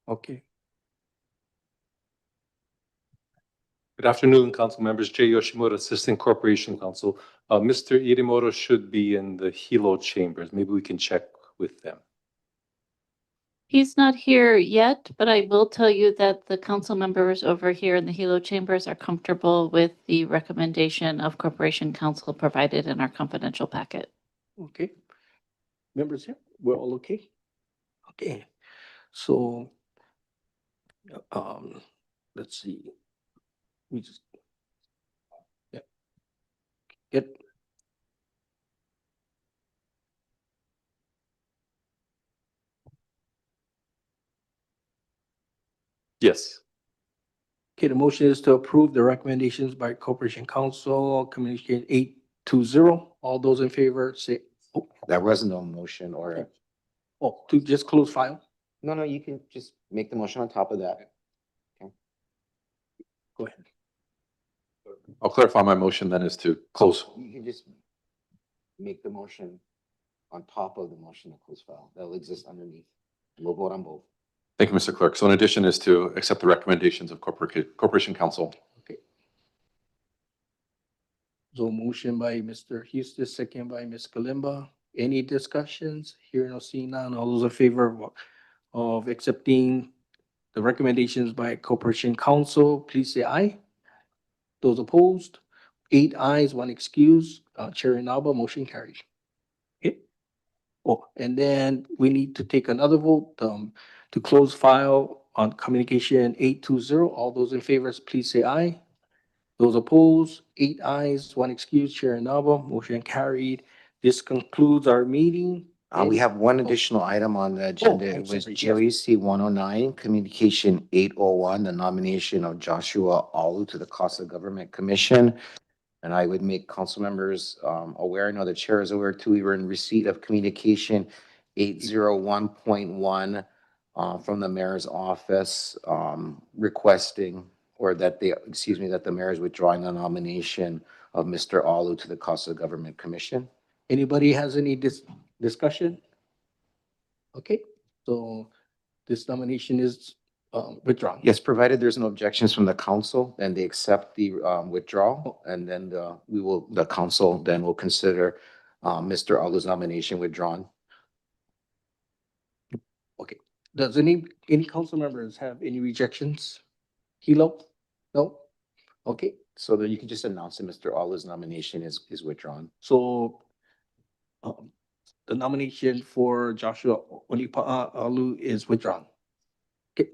Okay. Good afternoon, council members. Jay Yoshimoto, Assistant Corporation Counsel. Mr. Idemoto should be in the Hilo chambers. Maybe we can check with them. He's not here yet, but I will tell you that the council members over here in the Hilo chambers are comfortable with the recommendation of Corporation Counsel provided in our confidential packet. Okay. Members here, we're all okay? Okay. So, let's see. We just, yeah. Get. Yes. Okay, the motion is to approve the recommendations by Corporation Counsel, communication 820. All those in favor say, oh, That wasn't a motion or, oh, to just close file? no, you can just make the motion on top of that. Go ahead. I'll clarify my motion then is to close. You can just make the motion on top of the motion to close file. That'll exist underneath. We'll vote on both. Thank you, Mr. Clerk. So in addition is to accept the recommendations of Corporation Counsel. Okay. So motion by Mr. Houston, second by Ms. Kalimba. Any discussions? Hearing or seeing none, all those in favor of accepting the recommendations by Corporation Counsel, please say aye. Those opposed, 8 ayes, 1 excuse. Chair Inaba, motion carried. Okay. Oh, and then we need to take another vote to close file on communication 820. All those in favor, please say aye. Those opposed, 8 ayes, 1 excuse. Chair Inaba, motion carried. This concludes our meeting. We have one additional item on the agenda. I'm It was sorry, yes. JOEC 109, communication 801, the nomination of Joshua Alu to the Cost of Government Commission. And I would make council members aware, I know the chair is aware too, we were in receipt of communication 801.1 from the mayor's office requesting, or that that the mayor is withdrawing the nomination of Mr. Alu to the Cost of Government Commission. Anybody has any discussion? Okay, so this nomination is withdrawn. Yes, provided there's no objections from the council, then they accept the withdrawal, and then the council then will consider Mr. Alu's nomination withdrawn. Okay, does any council members have any rejections? Hilo? No? Okay, So that you can just announce that Mr. Alu's nomination is withdrawn. so the nomination for Joshua Onipa Alu is withdrawn. Okay,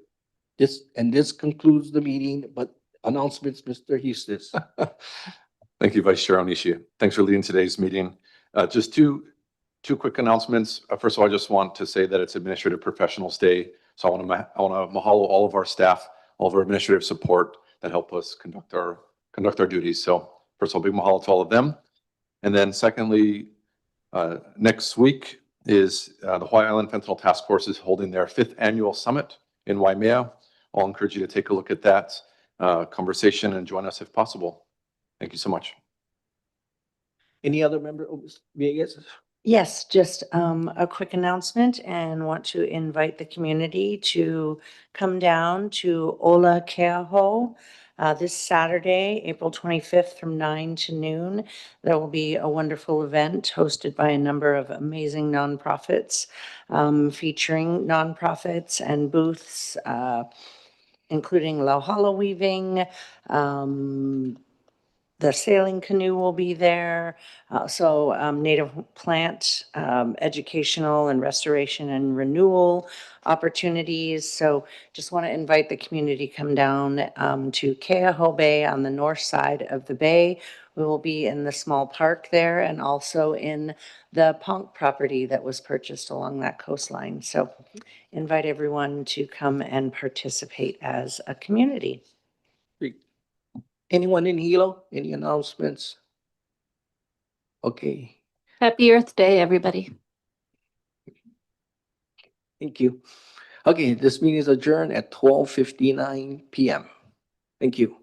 this concludes the meeting, but announcements, Mr. Houston. Thank you, Vice Chair Onishi. Thanks for leading today's meeting. Just two quick announcements. First of all, I just want to say that it's Administrative Professionals Day. So I want to mahalo all of our staff, all of our administrative support that help us conduct our duties. So first of all, big mahalo to all of them. And then secondly, next week is the Hawaii Island Fentanyl Task Force is holding their 5th annual summit in Waimea. I'll encourage you to take a look at that conversation and join us if possible. Thank you so much. Any other member? Yes. Yes, just a quick announcement and want to invite the community to come down to Ola Keaho this Saturday, April 25th from 9 to noon. There will be a wonderful event hosted by a number of amazing nonprofits, featuring nonprofits and booths, including Lauhala weaving, the sailing canoe will be there. Native plant educational and restoration and renewal opportunities. So just want to invite the community come down to Keaho Bay on the north side of the bay. We will be in the small park there and also in the Ponk property that was purchased along that coastline. So invite everyone to come and participate as a community. Anyone in Hilo? Any announcements? Okay, Happy Earth Day, everybody. thank you. Okay, this meeting is adjourned at 12:59 PM. Thank you.